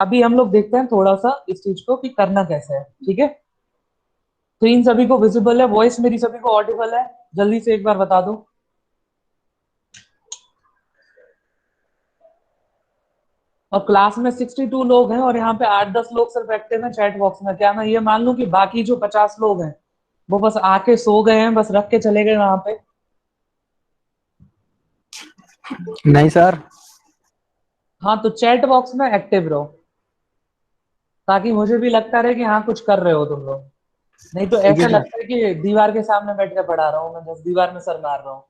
अभी हम लोग देखते हैं थोड़ा सा इस चीज को कि करना कैसे है, ठीक है। स्क्रीन सभी को विजिबल है, वॉइस मेरी सभी को ऑडिबल है? जल्दी से एक बार बता दो। और क्लास में 62 लोग हैं और यहाँ पे 8-10 लोग सिर्फ एक्टिव हैं चैट बॉक्स में। क्या मैं ये मान लूं कि बाकी जो 50 लोग हैं वो बस आके सो गए हैं, बस रख के चले गए वहां पे? नहीं सर। हाँ, तो चैट बॉक्स में एक्टिव रहो ताकि मुझे भी लगता रहे कि हाँ कुछ कर रहे हो तुम लोग। नहीं तो ठीक ऐसा है सर। लगता है कि दीवार के सामने बैठ के पढ़ा रहा हूँ मैं, बस दीवार में सर मार रहा हूँ।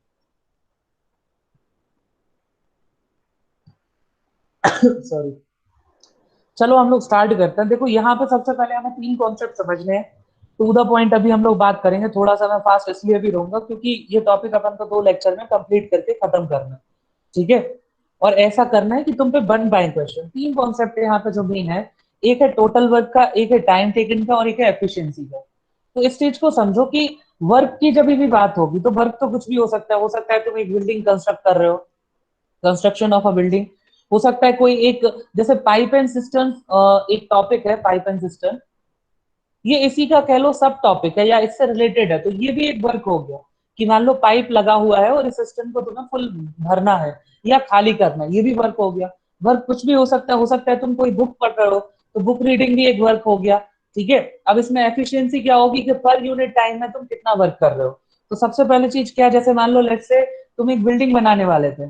सॉरी। चलो हम लोग स्टार्ट करते हैं। देखो यहाँ पे सबसे पहले हमें 3 कॉन्सेप्ट समझने हैं। टू द पॉइंट अभी हम लोग बात करेंगे। थोड़ा सा मैं फास्ट इसलिए भी रहूंगा क्योंकि ये टॉपिक अपन को 2 लेक्चर में कंप्लीट करके खत्म करना है, ठीक है। और ऐसा करना है कि तुम पे बन पाए क्वेश्चन। 3 कॉन्सेप्ट यहाँ पे जो मेन है, एक है टोटल वर्क का, एक है टाइम टेकन का, और एक है एफिशिएंसी का। तो इस चीज को समझो कि वर्क की जब भी बात होगी तो वर्क तो कुछ भी हो सकता है तुम एक बिल्डिंग कंस्ट्रक्ट कर रहे हो, कंस्ट्रक्शन ऑफ अ बिल्डिंग। हो सकता है कोई एक, जैसे पाइप एंड सिस्टम, एक टॉपिक है पाइप एंड सिस्टम, ये इसी का कह लो सब टॉपिक है या इससे रिलेटेड है, तो ये भी एक वर्क हो गया। कि मान लो पाइप लगा हुआ है और इस सिस्टम को तुम्हें फुल भरना है या खाली करना है, ये भी वर्क हो गया। वर्क कुछ भी हो सकता है तुम कोई बुक पढ़ रहे हो तो बुक रीडिंग भी एक वर्क हो गया, ठीक है। अब इसमें एफिशिएंसी क्या होगी कि पर यूनिट टाइम में तुम कितना वर्क कर रहे हो। तो सबसे पहले चीज क्या है, जैसे मान लो लेट्स से तुम एक बिल्डिंग बनाने वाले थे,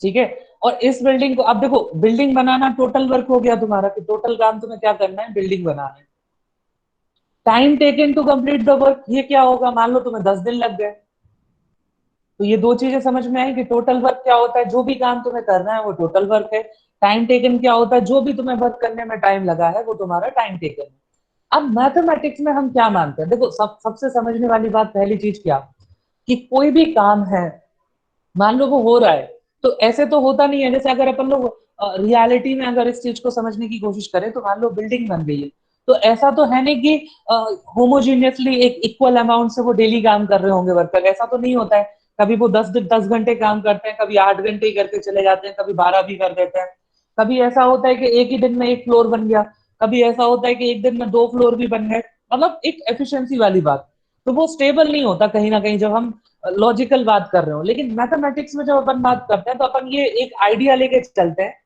ठीक है। और इस बिल्डिंग को अब देखो, बिल्डिंग बनाना टोटल वर्क हो गया तुम्हारा, कि टोटल काम तुम्हें क्या करना है, बिल्डिंग बनाना है। Time taken to complete the work, ये क्या होगा, मान लो तुम्हें 10 दिन लग गए। तो ये 2 चीजें समझ में आई कि टोटल वर्क क्या होता है, जो भी काम तुम्हें करना है वो टोटल वर्क है। टाइम टेकन क्या होता है, जो भी तुम्हें वर्क करने में टाइम लगा है वो तुम्हारा टाइम टेकन है। अब मैथमेटिक्स में हम क्या मानते हैं, देखो सबसे समझने वाली बात, पहली चीज क्या, कि कोई भी काम है, मान लो वो हो रहा है, तो ऐसे तो होता नहीं है। जैसे अगर अपन लोग रियलिटी में अगर इस चीज को समझने की कोशिश करें, तो मान लो बिल्डिंग बन गई है, तो ऐसा तो है नहीं कि होमोजीनियसली एक इक्वल अमाउंट से वो डेली काम कर रहे होंगे वर्कर, ऐसा तो नहीं होता है। कभी वो 10 घंटे काम करते हैं, कभी 8 घंटे ही करके चले जाते हैं, कभी 12 भी कर देते हैं। कभी ऐसा होता है कि एक ही दिन में एक फ्लोर बन गया, कभी ऐसा होता है कि एक दिन में 2 फ्लोर भी बन गए। मतलब एक एफिशिएंसी वाली बात। तो वो स्टेबल नहीं होता कहीं ना कहीं जब हम लॉजिकल बात कर रहे हो। लेकिन मैथमेटिक्स में जब अपन बात करते हैं तो अपन ये एक आइडिया लेके चलते हैं।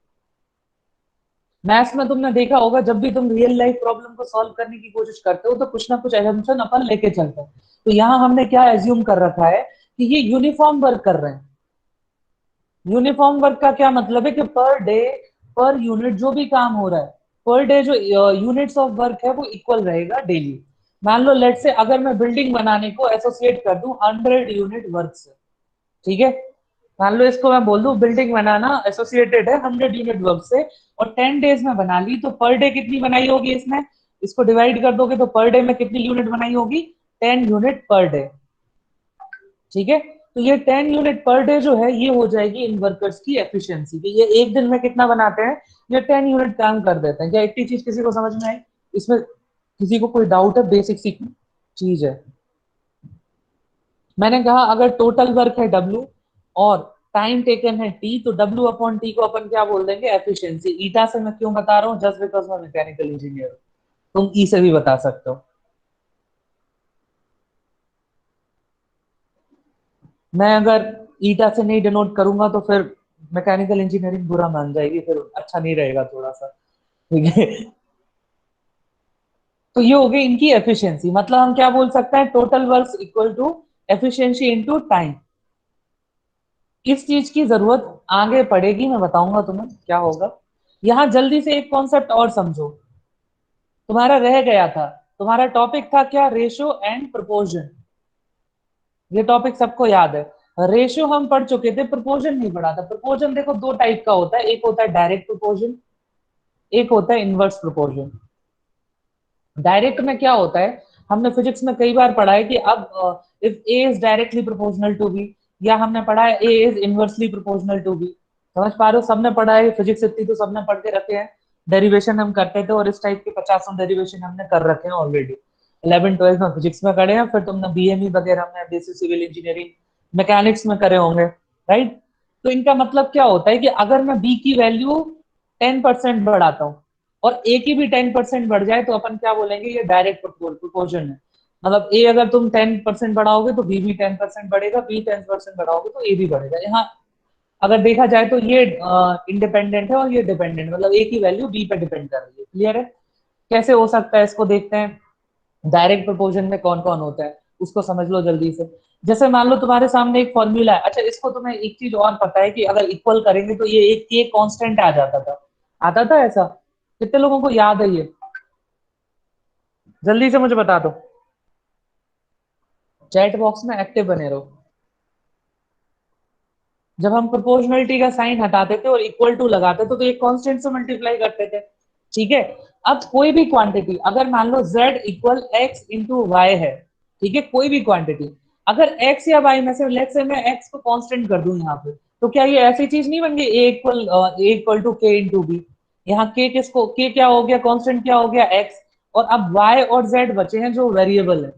मैथ्स में तुमने देखा होगा, जब भी तुम रियल लाइफ प्रॉब्लम को सॉल्व करने की कोशिश करते हो तो कुछ ना कुछ एजम्पशन अपन लेके चलते हैं। तो यहाँ हमने क्या एज्यूम कर रखा है कि ये यूनिफॉर्म वर्क कर रहे हैं। यूनिफॉर्म वर्क का क्या मतलब है कि पर डे, पर यूनिट जो भी काम हो रहा है, पर डे जो यूनिट्स ऑफ वर्क है वो इक्वल रहेगा डेली। मान लो लेट से अगर मैं बिल्डिंग बनाने को एसोसिएट कर दूं 100 यूनिट वर्क से, ठीक है। मान लो इसको मैं बोल दूं बिल्डिंग बनाना एसोसिएटेड है 100 यूनिट वर्क से, और 10 डेज में बना ली, तो पर डे कितनी बनाई होगी इसने, इसको डिवाइड कर दोगे तो पर डे में कितनी यूनिट बनाई होगी, 10 यूनिट पर डे, ठीक है। तो ये 10 यूनिट पर डे जो है ये हो जाएगी इन वर्कर्स की एफिशिएंसी, कि ये एक दिन में कितना बनाते हैं, ये 10 यूनिट काम कर देते हैं। क्या इतनी चीज किसी को समझ में आई? इसमें किसी को कोई डाउट है? बेसिक सी चीज है। मैंने कहा अगर टोटल वर्क है W और टाइम टेकन है T, तो W अपॉन T को अपन क्या बोल देंगे, एफिशिएंसी। ईटा से मैं क्यों बता रहा हूँ, जस्ट बिकॉज मैं मैकेनिकल इंजीनियर हूँ। तुम ई से भी बता सकते हो। मैं अगर ईटा से नहीं डिनोट करूंगा तो फिर मैकेनिकल इंजीनियरिंग बुरा मान जाएगी, फिर अच्छा नहीं रहेगा थोड़ा सा, ठीक है। तो ये हो गई इनकी एफिशिएंसी। मतलब हम क्या बोल सकते हैं, total work equal to efficiency into time. इस चीज की जरूरत आगे पड़ेगी, मैं बताऊंगा तुम्हें क्या होगा। यहां जल्दी से एक कॉन्सेप्ट और समझो, तुम्हारा रह गया था। तुम्हारा टॉपिक था क्या, रेशियो एंड प्रोपोर्शन। ये टॉपिक सबको याद है। रेशियो हम पढ़ चुके थे, प्रोपोर्शन नहीं पढ़ा था। प्रोपोर्शन देखो 2 टाइप का होता है, एक होता है डायरेक्ट प्रोपोर्शन, एक होता है इनवर्स प्रोपोर्शन। डायरेक्ट में क्या होता है, हमने फिजिक्स में कई बार पढ़ा है कि अब if A is directly proportional to B, या हमने पढ़ा है A is inversely proportional to B. समझ पा रहे हो, सबने पढ़ा है फिजिक्स, इतनी तो सबने पढ़ के रखे हैं। डेरिवेशन हम करते थे और इस टाइप के 50 डेरिवेशन हमने कर रखे हैं ऑलरेडी। 11 12 में फिजिक्स में करे हैं, फिर तुमने बीएमई वगैरह में, बेसिक सिविल इंजीनियरिंग, मैकेनिक्स में करे होंगे, राइट। तो इनका मतलब क्या होता है कि अगर मैं बी की वैल्यू 10% बढ़ाता हूँ, और ए की भी 10% बढ़ जाए तो अपन क्या बोलेंगे, ये डायरेक्ट प्रोपोर्शन है। मतलब ए अगर तुम 10% बढ़ाओगे तो बी भी 10% बढ़ेगा, बी 10% बढ़ाओगे तो ए भी बढ़ेगा। यहाँ अगर देखा जाए तो ये इंडिपेंडेंट है और ये डिपेंडेंट, मतलब ए की वैल्यू बी पे डिपेंड कर रही है। क्लियर है? कैसे हो सकता है इसको देखते हैं। डायरेक्ट प्रोपोर्शन में कौन कौन होता है उसको समझ लो जल्दी से। जैसे मान लो तुम्हारे सामने एक फॉर्मूला है। अच्छा, इसको तुम्हें एक चीज और पता है कि अगर इक्वल करेंगे तो ये एक के कांस्टेंट आ जाता था। आता था ऐसा? कितने लोगों को याद है ये? जल्दी से मुझे बता दो, चैट बॉक्स में एक्टिव बने रहो। जब हम प्रोपोर्शनलिटी का साइन हटाते थे और इक्वल टू लगाते थे तो एक कांस्टेंट से मल्टीप्लाई करते थे। ठीक है? अब कोई भी क्वांटिटी, अगर मान लो z equal X into Y है, ठीक है, कोई भी क्वांटिटी, अगर x या y में से लेट्स से मैं x को कांस्टेंट कर दूं यहाँ पे, तो क्या ये ऐसी चीज नहीं बन गई a equal to k into B? यहाँ k किसको, k क्या हो गया, कांस्टेंट क्या हो गया, x। और अब y और z बचे हैं जो वेरिएबल है।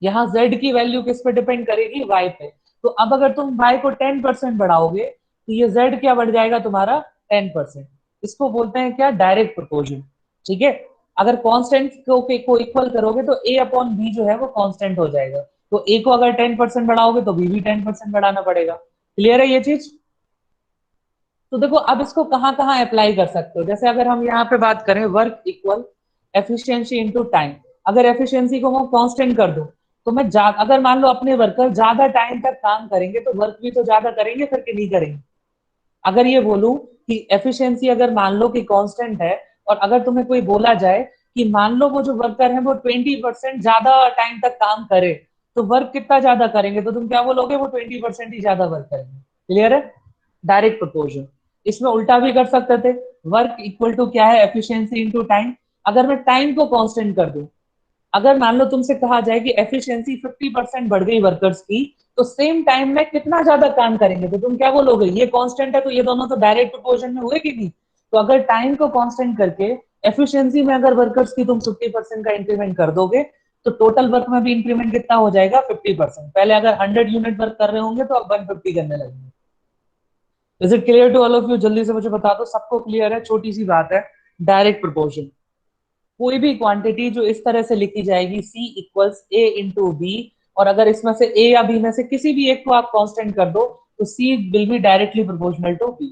यहाँ z की वैल्यू किस पे डिपेंड करेगी, y पे। तो अब अगर तुम y को 10% बढ़ाओगे तो ये z क्या बढ़ जाएगा तुम्हारा, 10%। इसको बोलते हैं क्या, डायरेक्ट प्रोपोर्शन। ठीक है? अगर कांस्टेंट को इक्वल करोगे तो a अपॉन b जो है वो कांस्टेंट हो जाएगा। तो a को अगर 10% बढ़ाओगे तो b भी 10% बढ़ाना पड़ेगा। क्लियर है ये चीज? तो देखो अब इसको कहाँ कहाँ अप्लाई कर सकते हो। जैसे अगर हम यहाँ पे बात करें work equal efficiency into time, अगर एफिशिएंसी को मैं कांस्टेंट कर दूं तो मैं अगर मान लो अपने वर्कर ज्यादा टाइम तक काम करेंगे तो वर्क भी तो ज्यादा करेंगे फिर कि नहीं करेंगे। अगर ये बोलूं कि एफिशिएंसी अगर मान लो कि कांस्टेंट है, और अगर तुम्हें कोई बोला जाए कि मान लो वो जो वर्कर है वो 20% ज्यादा टाइम तक काम करे, तो वर्क कितना ज्यादा करेंगे, तो तुम क्या बोलोगे, वो 20% ही ज्यादा वर्क करेंगे। क्लियर है? Direct proportion. इसमें उल्टा भी कर सकते थे, वर्क इक्वल टू क्या है, एफिशिएंसी इनटू टाइम। अगर मैं टाइम को कांस्टेंट कर दूं, अगर मान लो तुमसे कहा जाए कि एफिशिएंसी 50% बढ़ गई वर्कर्स की, तो सेम टाइम में कितना ज्यादा काम करेंगे, तो तुम क्या बोलोगे, ये कांस्टेंट है तो ये दोनों तो डायरेक्ट प्रोपोर्शन में हुए कि नहीं। तो अगर टाइम को कांस्टेंट करके एफिशिएंसी में अगर वर्कर्स की तुम 50% का इंक्रीमेंट कर दोगे, तो टोटल वर्क में भी इंक्रीमेंट कितना हो जाएगा, 50%। पहले अगर 100 यूनिट वर्क कर रहे होंगे तो अब 150 करने लगेंगे। Is it clear to all of you? जल्दी से मुझे बता दो, सबको क्लियर है? छोटी सी बात है, डायरेक्ट प्रोपोर्शन। कोई भी क्वांटिटी जो इस तरह से लिखी जाएगी C equals A into B, और अगर इसमें से A या B में से किसी भी एक को आप कांस्टेंट कर दो तो C will be directly proportional to B।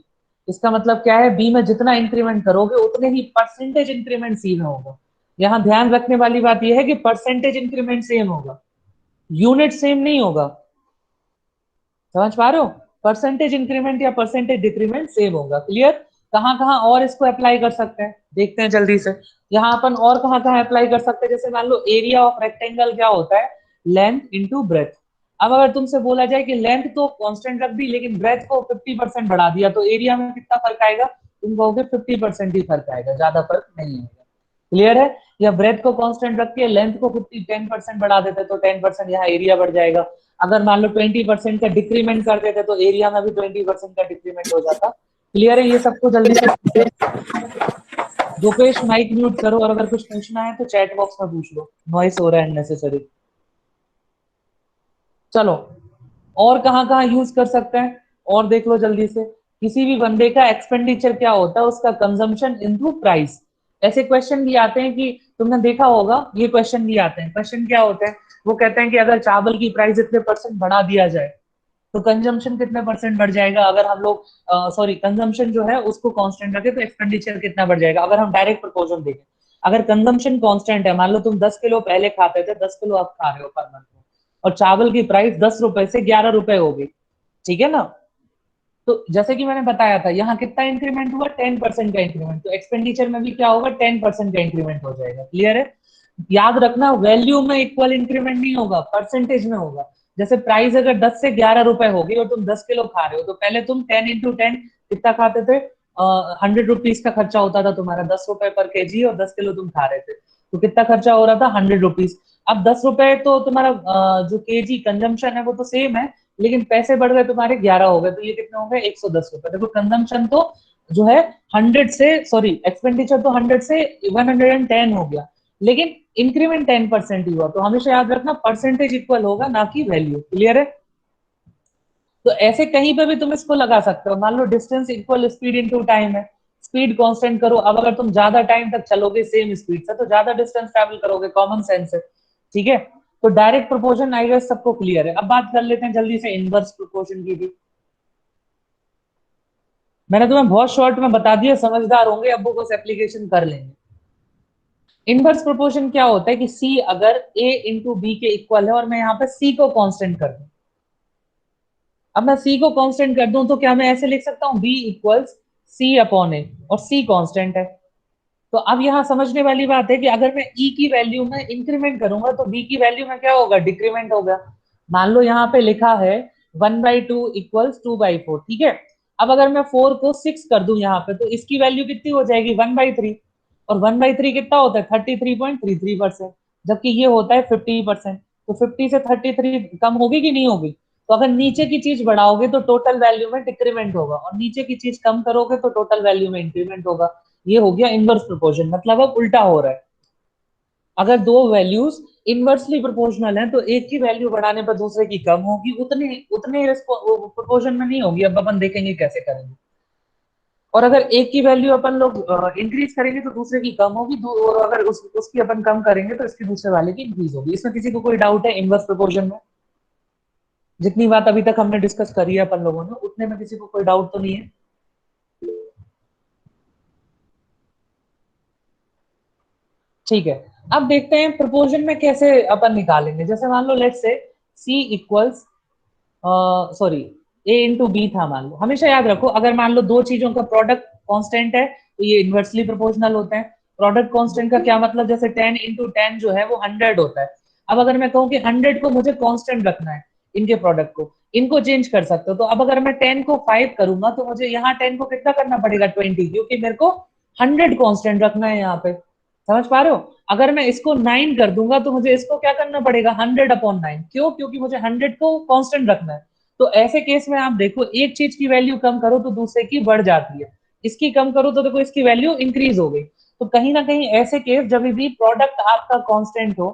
इसका मतलब क्या है, B में जितना इंक्रीमेंट करोगे उतने ही परसेंटेज इंक्रीमेंट C में होगा। यहाँ ध्यान रखने वाली बात यह है कि परसेंटेज इंक्रीमेंट सेम होगा, यूनिट सेम नहीं होगा। समझ पा रहे हो? परसेंटेज इंक्रीमेंट या परसेंटेज डिक्रीमेंट सेम होगा। क्लियर? कहाँ कहाँ और इसको अप्लाई कर सकते हैं देखते हैं जल्दी से। यहाँ अपन और कहाँ कहाँ अप्लाई कर सकते हैं, जैसे मान लो एरिया ऑफ रेक्टेंगल क्या होता है, लेंथ इंटू ब्रेथ। अब अगर तुमसे बोला जाए कि लेंथ तो कांस्टेंट रख दी लेकिन ब्रेथ को 50% बढ़ा दिया तो एरिया में कितना फर्क आएगा, तुम कहोगे 50% ही फर्क आएगा, ज्यादा फर्क नहीं आएगा। क्लियर है? या ब्रेथ को कांस्टेंट रख के लेंथ को 10% बढ़ा देते तो 10% यहाँ एरिया बढ़ जाएगा। अगर मान लो 20% का डिक्रीमेंट कर देते तो एरिया में भी 20% का डिक्रीमेंट हो जाता। क्लियर है ये सबको? जल्दी से दोपेश माइक म्यूट करो, और अगर कुछ पूछना है तो चैट बॉक्स में पूछ लो, नॉइस हो रहा है अननेसेसरी। चलो, और कहाँ कहाँ यूज कर सकते हैं और देख लो जल्दी से। किसी भी बंदे का एक्सपेंडिचर क्या होता है, उसका कंजम्पशन इनटू प्राइस। ऐसे क्वेश्चन भी आते हैं कि तुमने देखा होगा, ये क्वेश्चन भी आते हैं। क्वेश्चन क्या होते हैं, वो कहते हैं कि अगर चावल की प्राइस इतने परसेंट बढ़ा दिया जाए तो कंजम्पशन कितने परसेंट बढ़ जाएगा। अगर हम लोग सॉरी कंजम्पशन जो है उसको कांस्टेंट रखें तो एक्सपेंडिचर कितना बढ़ जाएगा। अगर हम डायरेक्ट प्रोपोर्शन देखें, अगर कंजम्पशन कांस्टेंट है, मान लो तुम 10 किलो पहले खाते थे, 10 किलो अब खा रहे हो पर मंथ में, और चावल की प्राइस 10 रुपए से 11 रुपए हो गई, ठीक है ना। तो जैसे कि मैंने बताया था, यहाँ कितना इंक्रीमेंट हुआ, 10% का इंक्रीमेंट, तो एक्सपेंडिचर में भी क्या होगा, 10% का इंक्रीमेंट हो जाएगा। क्लियर है? याद रखना, वैल्यू में इक्वल इंक्रीमेंट नहीं होगा, परसेंटेज में होगा। जैसे प्राइस अगर 10 से 11 रुपए होगी और तुम 10 किलो खा रहे हो, तो पहले तुम 10 इंटू 10 कितना खाते थे, 100 रुपीज का खर्चा होता था तुम्हारा, 10 रुपए पर केजी, और 10 किलो तुम खा रहे थे तो कितना खर्चा हो रहा था, 100 रुपीज। अब 10 रुपए तो तुम्हारा जो केजी कंजम्पशन है वो तो सेम है, लेकिन पैसे बढ़ गए तुम्हारे, 11 हो गए, तो ये कितने हो गए, 110 रुपए। देखो कंजम्पशन तो जो है 100 से, सॉरी एक्सपेंडिचर तो 100 से 110 हो गया, लेकिन इंक्रीमेंट 10% ही हुआ। तो हमेशा याद रखना, परसेंटेज इक्वल होगा ना कि वैल्यू। क्लियर है? तो ऐसे कहीं पे भी तुम इसको लगा सकते हो। मान लो distance equal speed into time है, स्पीड कांस्टेंट करो। अब अगर तुम ज्यादा टाइम तक चलोगे सेम स्पीड से तो ज्यादा डिस्टेंस ट्रैवल करोगे, कॉमन सेंस है, ठीक है। तो डायरेक्ट प्रोपोर्शन आई गेस सबको क्लियर है। अब बात कर लेते हैं जल्दी से इनवर्स प्रोपोर्शन की भी। मैंने तुम्हें बहुत शॉर्ट में बता दिया, समझदार होंगे अब वो बस एप्लीकेशन कर लेंगे। इनवर्स प्रोपोर्शन क्या होता है कि सी अगर ए इंटू बी के इक्वल है और मैं यहाँ पे सी को कांस्टेंट कर दूं, अब मैं सी को कांस्टेंट कर दूं तो क्या मैं ऐसे लिख सकता हूं बी इक्वल्स सी अपॉन ए, और सी कांस्टेंट है। तो अब यहाँ समझने वाली बात है कि अगर मैं ई की वैल्यू में इंक्रीमेंट करूंगा तो बी की वैल्यू में क्या होगा, डिक्रीमेंट होगा। मान लो यहाँ पे लिखा है 1/2 इक्वल्स 2/4, ठीक है। अब अगर मैं 4 को 6 कर दूं यहाँ पे तो इसकी वैल्यू कितनी हो जाएगी, 1/3। और 1/3 कितना होता है, 33.33%, जबकि ये होता है 50%। तो 50 से 33 कम होगी कि नहीं होगी। तो अगर नीचे की चीज बढ़ाओगे तो टोटल वैल्यू में डिक्रीमेंट होगा, और नीचे की चीज कम करोगे तो टोटल वैल्यू में इंक्रीमेंट होगा। ये हो गया इनवर्स प्रोपोर्शन, मतलब अब उल्टा हो रहा है। अगर दो वैल्यूज इनवर्सली प्रोपोर्शनल हैं तो एक की वैल्यू बढ़ाने पर दूसरे की कम होगी, उतने उतने प्रोपोर्शन में नहीं होगी। अब अपन देखेंगे कैसे करेंगे। और अगर एक की वैल्यू अपन लोग इंक्रीज करेंगे तो दूसरे की कम होगी, और अगर उसकी अपन कम करेंगे तो इसकी दूसरे वाले की इंक्रीज होगी। इसमें किसी को कोई डाउट है इनवर्स प्रोपोर्शन में? जितनी बात अभी तक हमने डिस्कस करी है अपन लोगों ने, उतने में किसी को कोई डाउट तो नहीं है? ठीक है। अब देखते हैं प्रोपोर्शन में कैसे अपन निकालेंगे। जैसे मान लो let's say C equals sorry A into B था मान लो। हमेशा याद रखो अगर मान लो दो चीजों का प्रोडक्ट कांस्टेंट है तो ये इनवर्सली प्रोपोर्शनल होते हैं। प्रोडक्ट कांस्टेंट का क्या मतलब, जैसे 10 इंटू 10 जो है वो 100 होता है। अब अगर मैं कहूँ कि 100 को मुझे कांस्टेंट रखना है, इनके प्रोडक्ट को, इनको चेंज कर सकते हो। तो अब अगर मैं 10 को 5 करूंगा तो मुझे यहाँ 10 को कितना करना पड़ेगा, 20, क्योंकि मेरे को 100 कांस्टेंट रखना है यहाँ पे। समझ पा रहे हो? अगर मैं इसको 9 कर दूंगा तो मुझे इसको क्या करना पड़ेगा, 100/9। क्यों? क्योंकि मुझे 100 को कांस्टेंट रखना है। तो ऐसे केस में आप देखो एक चीज की वैल्यू कम करो तो दूसरे की बढ़ जाती है, इसकी कम करो तो देखो इसकी वैल्यू इंक्रीज हो गई। तो कहीं ना कहीं ऐसे केस जब भी प्रोडक्ट आपका कांस्टेंट हो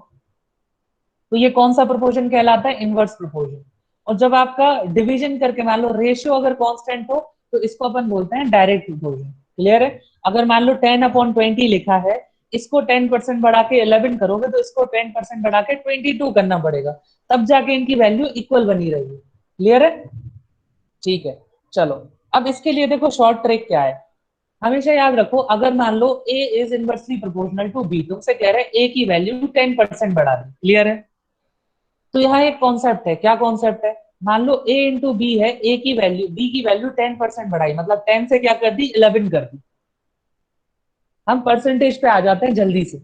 तो ये कौन सा प्रोपोर्शन कहलाता है, इनवर्स प्रोपोर्शन। और जब आपका डिवीजन करके मान लो रेशियो अगर कांस्टेंट हो तो इसको अपन बोलते हैं डायरेक्ट प्रोपोर्शन। क्लियर है? अगर मान लो 10/20 लिखा है, इसको 10% बढ़ा के 11 करोगे तो इसको 10% बढ़ा के 22 करना पड़ेगा, तब जाके इनकी वैल्यू इक्वल बनी रहेगी। क्लियर है? ठीक है। चलो अब इसके लिए देखो शॉर्ट ट्रिक क्या है। हमेशा याद रखो अगर मान लो A is inversely proportional to B, तुमसे कह रहे हैं ए की वैल्यू 10% बढ़ा दी। क्लियर है? तो यहाँ एक कॉन्सेप्ट है, क्या कॉन्सेप्ट है, मान लो ए इंटू बी है, ए की वैल्यू बी की वैल्यू 10% बढ़ाई, मतलब 10 से क्या कर दी, 11 कर दी। हम परसेंटेज पे आ जाते हैं जल्दी से।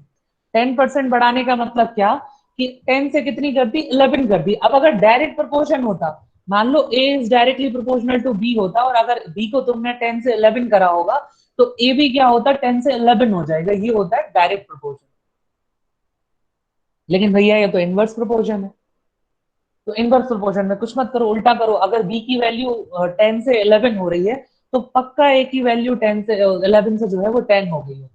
10% बढ़ाने का मतलब क्या, कि 10 से कितनी कर दी, 11 कर दी। अब अगर डायरेक्ट प्रोपोर्शन होता, मान लो A is directly proportional to B होता, और अगर बी को तुमने 10 से 11 करा होगा तो ए भी क्या होता, 10 से 11 हो जाएगा। ये होता है डायरेक्ट प्रोपोर्शन। लेकिन भैया ये तो इनवर्स प्रोपोर्शन है। तो इनवर्स प्रोपोर्शन में कुछ मत करो, उल्टा करो। अगर बी की वैल्यू 10 से 11 हो रही है तो पक्का ए की वैल्यू 10 से 11 से जो है वो 10 हो गई है।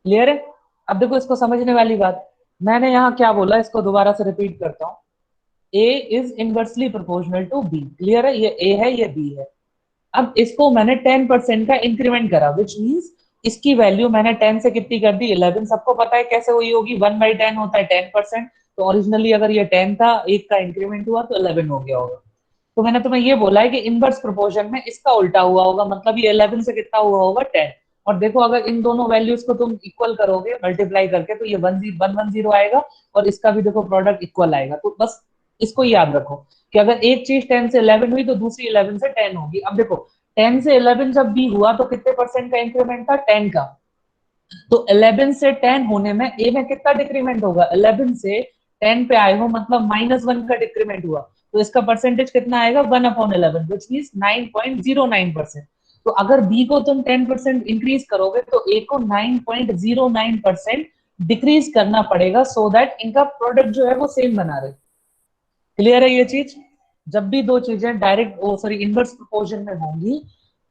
क्लियर है? अब देखो इसको समझने वाली बात, मैंने यहाँ क्या बोला इसको दोबारा से रिपीट करता हूँ। A is inversely proportional to B. Clear है? ये ए है, ये बी है। अब इसको मैंने 10% का इंक्रीमेंट करा, विच मीन्स इसकी वैल्यू मैंने 10 से कितनी कर दी, 11। सबको पता है कैसे हुई होगी, 1/10 होता है 10%। तो ओरिजिनली अगर ये 10 था, एक का इंक्रीमेंट हुआ तो 11 हो गया होगा। तो मैंने तुम्हें ये बोला है कि इनवर्स प्रोपोर्शन में इसका उल्टा हुआ होगा, मतलब ये 11 से कितना हुआ होगा, 10। और देखो अगर इन दोनों वैल्यूज को तुम इक्वल करोगे मल्टीप्लाई करके तो ये 110 आएगा, और इसका भी देखो प्रोडक्ट इक्वल आएगा। तो बस इसको याद रखो कि अगर एक चीज 10 से 11 हुई तो दूसरी 11 से 10 होगी। अब देखो 10 से 11 जब भी हुआ तो कितने परसेंट का इंक्रीमेंट था, 10 का। तो 11 से 10 होने में ए में कितना डिक्रीमेंट होगा, 11 से 10 पे आए हो मतलब -1 का डिक्रीमेंट हुआ। तो इसका परसेंटेज कितना आएगा, 1/11, विच मीन 9.09%। तो अगर बी को तुम 10% इंक्रीज करोगे तो ए को 9.09% डिक्रीज करना पड़ेगा, सो दैट इनका प्रोडक्ट जो है वो सेम बना रहे। क्लियर है ये चीज? जब भी दो चीजें डायरेक्ट सॉरी इनवर्स प्रोपोर्शन में होंगी,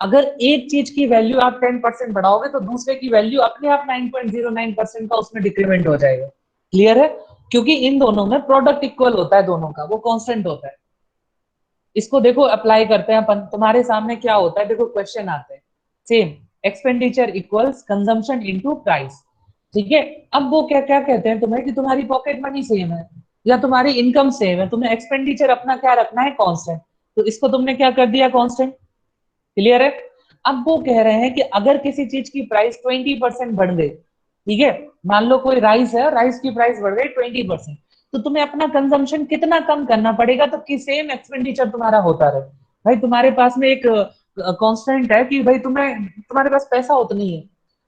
अगर एक चीज की वैल्यू आप 10% बढ़ाओगे तो दूसरे की वैल्यू अपने आप 9.09% का उसमें डिक्रीमेंट हो जाएगा। क्लियर है? क्योंकि इन दोनों में प्रोडक्ट इक्वल होता है, दोनों का वो कांस्टेंट होता है। इसको देखो अप्लाई करते हैं अपन। तुम्हारे सामने क्या होता है, देखो क्वेश्चन आते हैं same. Expenditure equals consumption into price. ठीक है, अब वो क्या क्या कहते हैं तुम्हें कि तुम्हारी पॉकेट मनी सेम है या तुम्हारी इनकम सेम है, तुम्हें एक्सपेंडिचर अपना क्या रखना है, कांस्टेंट, तो इसको तुमने क्या कर दिया, कांस्टेंट। क्लियर है। अब वो कह रहे हैं कि अगर किसी चीज की प्राइस 20% बढ़ गई, ठीक है, मान लो कोई राइस है, राइस की प्राइस बढ़ गई 20%, तो तुम्हें अपना कंजम्पशन कितना कम करना पड़ेगा तो कि सेम एक्सपेंडिचर तुम्हारा होता रहे। भाई तुम्हारे पास में एक कांस्टेंट है कि भाई तुम्हें, तुम्हारे पास पैसा उतनी है।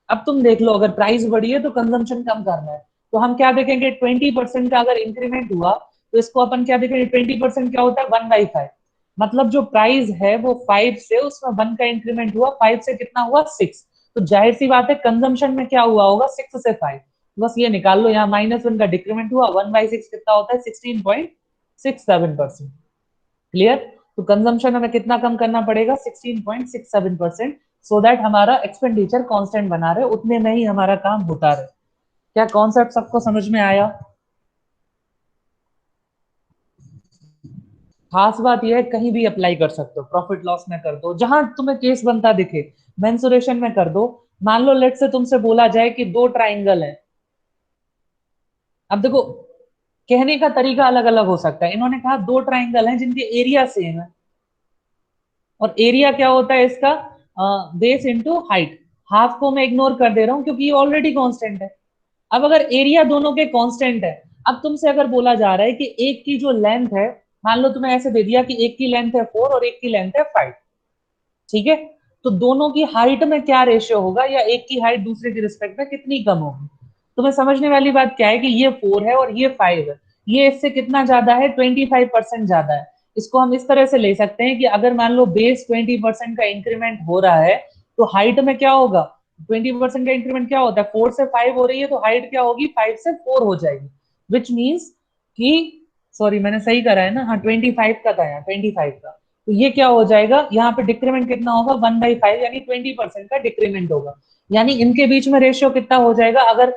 अब तुम देख लो अगर प्राइस बढ़ी है तो कंजम्पशन कम करना है, तो हम क्या देखेंगे, 20% का अगर इंक्रीमेंट हुआ तो इसको अपन क्या देखेंगे, 20% क्या होता है, 1/5। मतलब जो प्राइस है वो 5 से, उसमें 1 का इंक्रीमेंट हुआ, 5 से कितना हुआ, 6। तो जाहिर सी बात है कंजम्पशन में क्या हुआ होगा, 6 से 5। बस ये निकाल लो, यहाँ -1 का डिक्रीमेंट हुआ, 1/6 कितना होता है, 16.67%। क्लियर। तो कंजम्पशन हमें कितना कम करना पड़ेगा, 16.67%, सो दैट हमारा एक्सपेंडिचर कांस्टेंट बना रहे, उतने में ही हमारा काम होता रहे। क्या कॉन्सेप्ट सबको समझ में आया। खास बात यह है कहीं भी अप्लाई कर सकते हो, प्रॉफिट लॉस में कर दो, जहां तुम्हें केस बनता दिखे, मेंसुरेशन में कर दो। मान लो लेट से तुमसे बोला जाए कि दो ट्राइंगल है। अब देखो, कहने का तरीका अलग अलग हो सकता है, इन्होंने कहा दो ट्राइंगल हैं जिनके एरिया सेम है, और एरिया क्या होता है इसका, बेस इंटू हाइट। हाफ को मैं इग्नोर कर दे रहा हूं क्योंकि ये ऑलरेडी कांस्टेंट है। अब अगर एरिया दोनों के कांस्टेंट है, अब तुमसे अगर बोला जा रहा है कि एक की जो लेंथ है, मान लो तुम्हें ऐसे दे दिया कि एक की लेंथ है 4 और एक की लेंथ है 5, ठीक है, तो दोनों की हाइट में क्या रेशियो होगा, या एक की हाइट दूसरे के रिस्पेक्ट में कितनी कम होगी। तुम्हें समझने वाली बात क्या है कि ये 4 है और ये 5 है, ये इससे कितना ज्यादा है, 25% ज्यादा है। इसको हम इस तरह से ले सकते हैं कि अगर मान लो बेस 20% का इंक्रीमेंट हो रहा है, तो हाइट में क्या होगा, 20% का इंक्रीमेंट क्या होता है, 4 से 5 हो रही है, तो हाइट क्या होगी, 5 से 4 हो जाएगी। विच मीन्स कि, सॉरी मैंने सही करा है ना, हाँ 25 का था यहाँ, 25 का, तो ये क्या हो जाएगा, यहाँ पे डिक्रीमेंट कितना होगा, 1/5, यानी 20% का डिक्रीमेंट होगा। यानी इनके बीच में रेशियो कितना हो जाएगा, अगर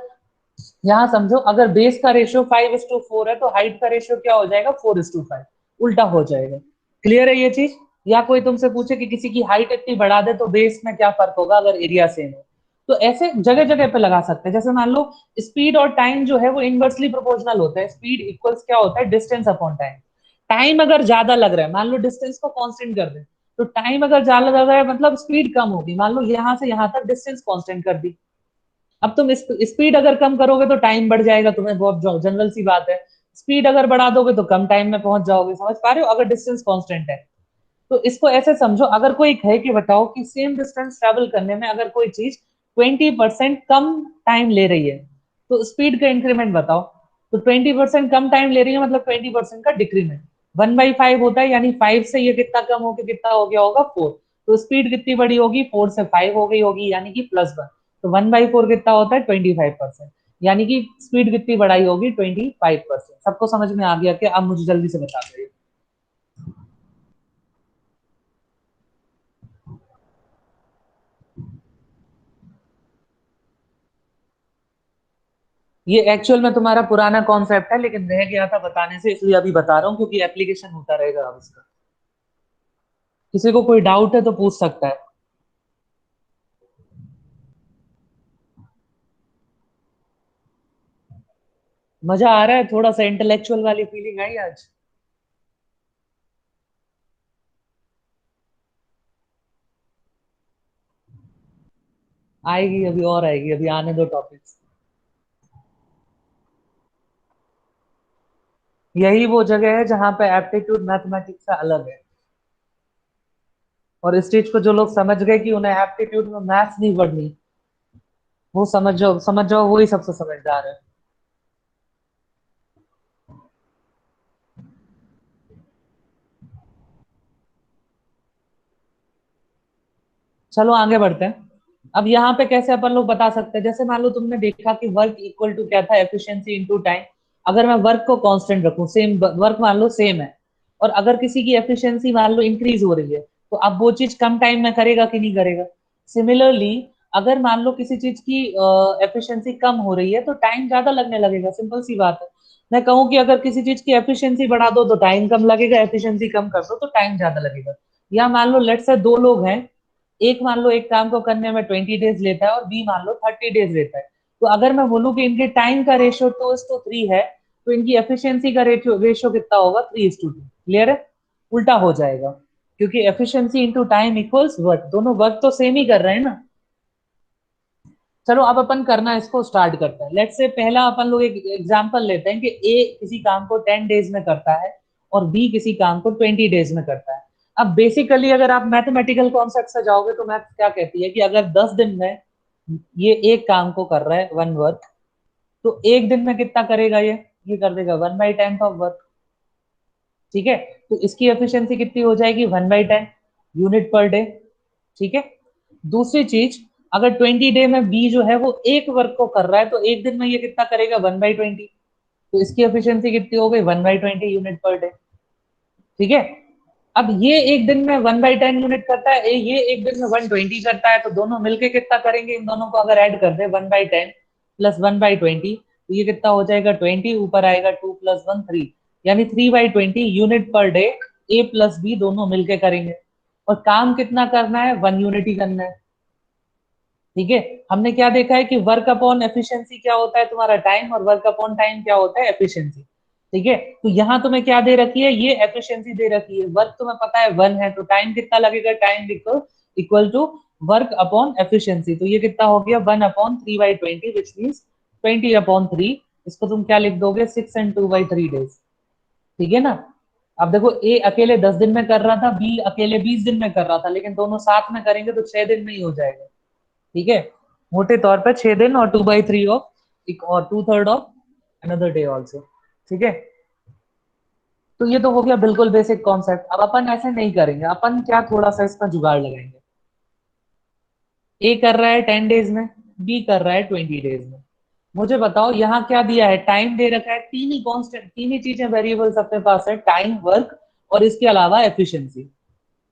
यहाँ समझो, अगर बेस का रेशियो 5:4 है तो हाइट का रेशियो क्या हो जाएगा, 4:5, उल्टा हो जाएगा। क्लियर है ये चीज। या कोई तुमसे पूछे कि किसी की हाइट इतनी बढ़ा दे तो बेस में क्या फर्क होगा अगर एरिया सेम है, तो ऐसे जगह जगह पे लगा सकते हैं। जैसे मान लो स्पीड और टाइम जो है वो इनवर्सली प्रोपोर्शनल होता है, स्पीड इक्वल्स क्या होता है, डिस्टेंस अपॉन टाइम। टाइम अगर ज्यादा लग रहा है, मान लो डिस्टेंस को कांस्टेंट कर दे, तो टाइम अगर ज्यादा लग रहा है मतलब स्पीड कम होगी। मान लो यहाँ से यहाँ तक डिस्टेंस कांस्टेंट कर दी, अब तुम स्पीड अगर कम करोगे तो टाइम बढ़ जाएगा, तुम्हें बहुत जनरल सी बात है। स्पीड अगर बढ़ा दोगे तो कम टाइम में पहुंच जाओगे, समझ पा रहे हो, अगर डिस्टेंस कांस्टेंट है। तो इसको ऐसे समझो, अगर कोई कहे कि बताओ कि सेम डिस्टेंस ट्रेवल करने में अगर कोई चीज 20% कम टाइम ले रही है, तो स्पीड का इंक्रीमेंट बताओ। तो 20% कम टाइम ले रही है मतलब 20% का डिक्रीमेंट, 1/5 होता है, यानी 5 से ये कितना कम होकर कितना हो गया होगा, 4। तो स्पीड कितनी बड़ी होगी, 4 से 5 हो गई होगी, यानी कि +1। तो 1/4 कितना होता है, 25%, यानी कि स्पीड कितनी बढ़ाई होगी, 25%। सबको समझ में आ गया क्या, अब मुझे जल्दी से बता दो। ये एक्चुअल में तुम्हारा पुराना कॉन्सेप्ट है, लेकिन रह गया था बताने से, इसलिए अभी बता रहा हूँ क्योंकि एप्लीकेशन होता रहेगा अब इसका। किसी को कोई डाउट है तो पूछ सकता है। मजा आ रहा है, थोड़ा सा इंटेलेक्चुअल वाली फीलिंग आई आज। आएगी अभी, और आएगी, अभी आने दो टॉपिक्स। यही वो जगह है जहां पे एप्टीट्यूड मैथमेटिक्स से अलग है, और इस चीज को जो लोग समझ गए कि उन्हें एप्टीट्यूड में मैथ्स नहीं पढ़नी, वो समझ जाओ वही सबसे समझदार है। चलो आगे बढ़ते हैं। अब यहाँ पे कैसे अपन लोग बता सकते हैं, जैसे मान लो तुमने देखा कि वर्क इक्वल टू क्या था, एफिशिएंसी इनटू टाइम। अगर मैं वर्क को कांस्टेंट रखूं, सेम वर्क मान लो सेम है, और अगर किसी की एफिशिएंसी मान लो इंक्रीज हो रही है, तो अब वो चीज कम टाइम में करेगा कि नहीं करेगा। सिमिलरली अगर मान लो किसी चीज की एफिशिएंसी कम हो रही है तो टाइम ज्यादा लगने लगेगा, सिंपल सी बात है। मैं कहूँ कि अगर किसी चीज की एफिशिएंसी बढ़ा दो तो टाइम कम लगेगा, एफिशिएंसी कम कर दो तो टाइम ज्यादा लगेगा। या मान लो लेट्स से दो लोग हैं, एक मान लो एक काम को करने में 20 डेज लेता है और बी मान लो 30 डेज लेता है, तो अगर मैं बोलूँ कि इनके टाइम का रेशियो 2:3 है, तो इनकी एफिशिएंसी का रेशियो कितना होगा? 3:2। क्लियर है? उल्टा हो जाएगा, क्योंकि efficiency into time equals work, दोनों वर्क तो सेम ही कर रहे हैं ना। चलो अब अपन करना इसको स्टार्ट करते हैं। लेट्स से पहला अपन लोग एक एग्जांपल लेते हैं कि ए किसी काम को 10 डेज में करता है और बी किसी काम को 20 डेज में करता है। अब बेसिकली अगर आप मैथमेटिकल कॉन्सेप्ट से जाओगे तो मैथ क्या कहती है कि अगर 10 दिन में ये एक काम को कर रहा है, वन वर्क, तो एक दिन में कितना करेगा? ये कर देगा 1/10 ऑफ वर्क। ठीक है, तो इसकी एफिशिएंसी कितनी हो जाएगी? 1/10 यूनिट पर डे। ठीक है, दूसरी चीज, अगर 20 डे में बी जो है वो एक वर्क को कर रहा है, तो एक दिन में ये कितना करेगा? 1/20। तो इसकी एफिशिएंसी कितनी हो गई? 1/20 यूनिट पर डे। ठीक है, अब ये एक दिन में 1/10 यूनिट करता है, ये एक दिन में 120 करता है, तो दोनों मिलके कितना करेंगे? इन दोनों को अगर ऐड कर दे 1/10 प्लस 1/20, तो ये कितना हो जाएगा? 20, ऊपर आएगा 2 प्लस 1 3, यानी 3/20 यूनिट पर डे ए प्लस बी दोनों मिलके करेंगे। और काम कितना करना है? 1 यूनिट ही करना है। ठीक है, हमने क्या देखा है कि वर्क अपॉन एफिशिएंसी क्या होता है? तुम्हारा टाइम, और वर्क अपॉन टाइम क्या होता है? एफिशिएंसी। ठीक है, तो यहाँ तुम्हें क्या दे रखी है? ये एफिशिएंसी दे रखी है। वर्क तुम्हें पता है 1 है, तो टाइम कितना लगेगा? Time equal to work upon efficiency. तो ये कितना हो गया? 1/3/20, विच मीन्स 20/3। इसको तुम क्या लिख दोगे? 6 and 2/3 डेज। ठीक है ना? अब देखो, ए अकेले 10 दिन में कर रहा था, बी अकेले 20 दिन में कर रहा था, लेकिन दोनों साथ में करेंगे तो 6 दिन में ही हो जाएगा। ठीक है, मोटे तौर पर 6 दिन, और 2/3 ऑफ और 2/3 ऑफ अनदर डे ऑल्सो। ठीक है, तो ये तो हो गया बिल्कुल बेसिक कॉन्सेप्ट। अब अपन ऐसे नहीं करेंगे, अपन क्या थोड़ा सा इसका जुगाड़ लगाएंगे। ए कर रहा है 10 डेज में, बी कर रहा है 20 डेज में। मुझे बताओ यहाँ क्या दिया है? टाइम दे रखा है, तीन ही कांस्टेंट, तीन ही चीजें वेरिएबल्स अपने पास है, टाइम, वर्क और इसके अलावा एफिशिएंसी।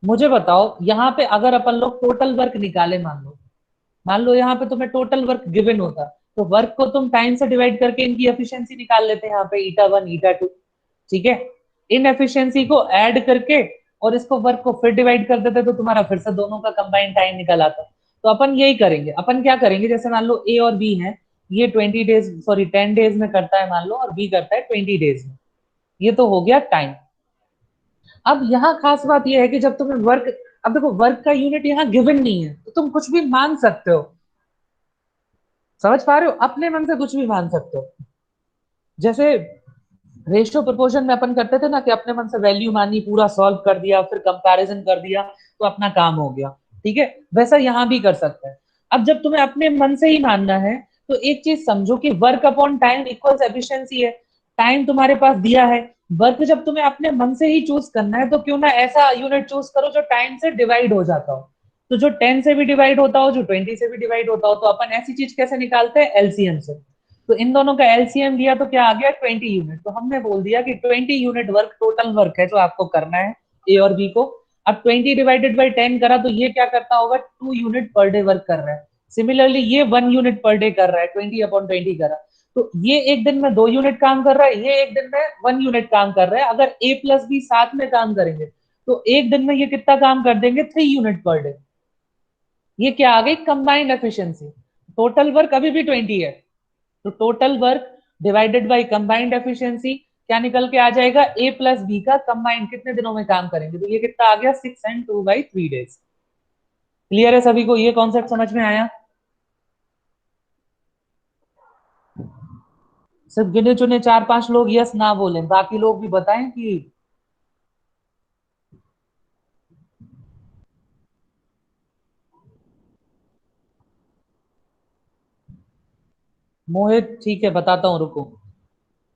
मुझे बताओ यहाँ पे अगर अपन लोग टोटल वर्क निकाले, मान लो यहाँ पे तुम्हें टोटल वर्क गिवन होता, तो वर्क को तुम टाइम से डिवाइड करके इनकी एफिशिएंसी निकाल लेते हैं, यहाँ पे ईटा 1 ईटा 2। ठीक है, इन एफिशिएंसी को ऐड करके और इसको वर्क को फिर डिवाइड कर देते, तो तुम्हारा फिर से दोनों का कंबाइंड टाइम निकल आता। तो अपन यही करेंगे। अपन क्या करेंगे, जैसे मान लो ए और बी है, ये 20 डेज, सॉरी 10 डेज में करता है मान लो, और बी करता है 20 डेज में। ये तो हो गया टाइम। अब यहाँ खास बात यह है कि जब तुम्हें वर्क, अब देखो वर्क का यूनिट यहाँ गिवन नहीं है, तो तुम कुछ भी मान सकते हो। समझ पा रहे हो? अपने मन से कुछ भी मान सकते हो। जैसे रेशियो प्रोपोर्शन में अपन करते थे ना, कि अपने मन से वैल्यू मानी, पूरा सॉल्व कर दिया, फिर कंपैरिजन कर दिया, तो अपना काम हो गया। ठीक है, वैसा यहाँ भी कर सकते हैं। अब जब तुम्हें अपने मन से ही मानना है, तो एक चीज समझो कि work upon time equals efficiency है। टाइम तुम्हारे पास दिया है, वर्क जब तुम्हें अपने मन से ही चूज करना है, तो क्यों ना ऐसा यूनिट चूज करो जो टाइम से डिवाइड हो जाता हो। तो जो 10 से भी डिवाइड होता हो, जो 20 से भी डिवाइड होता हो, तो अपन ऐसी चीज कैसे निकालते हैं? एलसीएम से। तो इन दोनों का एलसीएम लिया तो क्या आ गया? 20 यूनिट। तो हमने बोल दिया कि 20 यूनिट वर्क टोटल वर्क है जो आपको करना है, ए और बी को। अब 20 डिवाइडेड बाई 10 करा, तो ये क्या करता होगा? 2 यूनिट पर डे वर्क कर रहा है। सिमिलरली ये 1 यूनिट पर डे कर रहा है, 20/20 करा, तो ये एक दिन में 2 यूनिट काम कर रहा है, ये एक दिन में 1 यूनिट काम कर रहा है। अगर ए प्लस बी साथ में काम करेंगे, तो एक दिन में ये कितना काम कर देंगे? 3 यूनिट पर डे। ये क्या आ गई? Combined efficiency. टोटल वर्क अभी भी 20 है, तो total work divided by combined efficiency क्या निकल के आ जाएगा? ए प्लस बी का कंबाइंड कितने दिनों में काम करेंगे, तो ये कितना आ गया? 6 and 2/3 डेज। क्लियर है सभी को? ये कॉन्सेप्ट समझ में आया? सिर्फ गिने चुने 4-5 लोग यस ना बोले, बाकी लोग भी बताएं कि मोहित ठीक है बताता हूँ, रुको।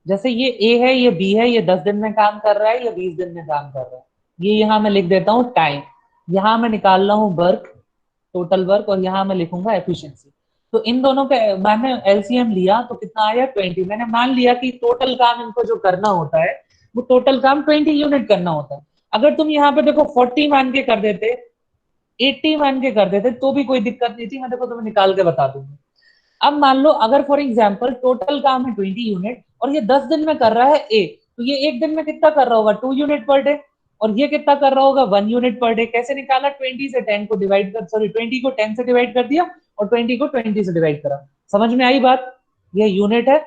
जैसे ये ए है, ये बी है, ये 10 दिन में काम कर रहा है, ये 20 दिन में काम कर रहा है। ये यहाँ मैं लिख देता हूँ टाइम, यहाँ मैं निकाल रहा हूँ वर्क, टोटल वर्क, और यहाँ मैं लिखूंगा एफिशिएंसी। तो इन दोनों का मैंने एलसीएम लिया तो कितना आया? 20। मैंने मान लिया कि टोटल काम इनको जो करना होता है, वो टोटल काम 20 यूनिट करना होता है। अगर तुम यहाँ पे देखो 40 मान के कर देते, 80 मान के कर देते, तो भी कोई दिक्कत नहीं थी। मैं देखो तुम्हें निकाल के बता दूंगा। अब मान लो अगर फॉर एग्जाम्पल टोटल काम है 20 यूनिट, और ये 10 दिन में कर रहा है ए, तो ये एक दिन में कितना कर रहा होगा? 2 यूनिट पर डे। और ये कितना कर रहा होगा 1 यूनिट पर डे। कैसे निकाला, 20 से 10 को डिवाइड कर, सॉरी 20 को 10 से डिवाइड कर दिया और 20 को 20 से डिवाइड करा। समझ में आई बात, ये यूनिट है,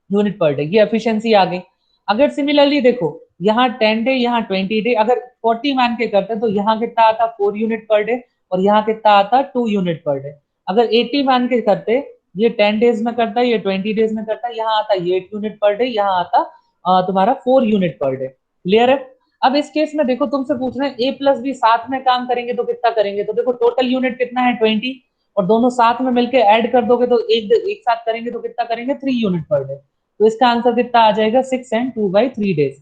यूनिट पर डे, ये एफिशिएंसी आ गई। अगर सिमिलरली देखो यहाँ 10 डे, यहाँ 20 डे, अगर 40 मान के करते तो यहाँ कितना आता 4 यूनिट पर डे और यहाँ कितना आता 2 यूनिट पर डे। अगर 80 मान के करते, ये 10 डेज में करता है, ये 20 डेज में करता है, यहाँ आता ये 8 यूनिट पर डे, यहाँ आता तुम्हारा 4 यूनिट पर डे। क्लियर है। अब इस केस में देखो तुमसे पूछ रहे हैं ए प्लस बी साथ में काम करेंगे तो कितना करेंगे, तो देखो टोटल यूनिट कितना है 20 और दोनों साथ में मिलकर ऐड कर दोगे तो एक साथ करेंगे तो कितना करेंगे 3 यूनिट पर डे। तो इसका आंसर कितना आ जाएगा 6 एंड 2/3 डेज।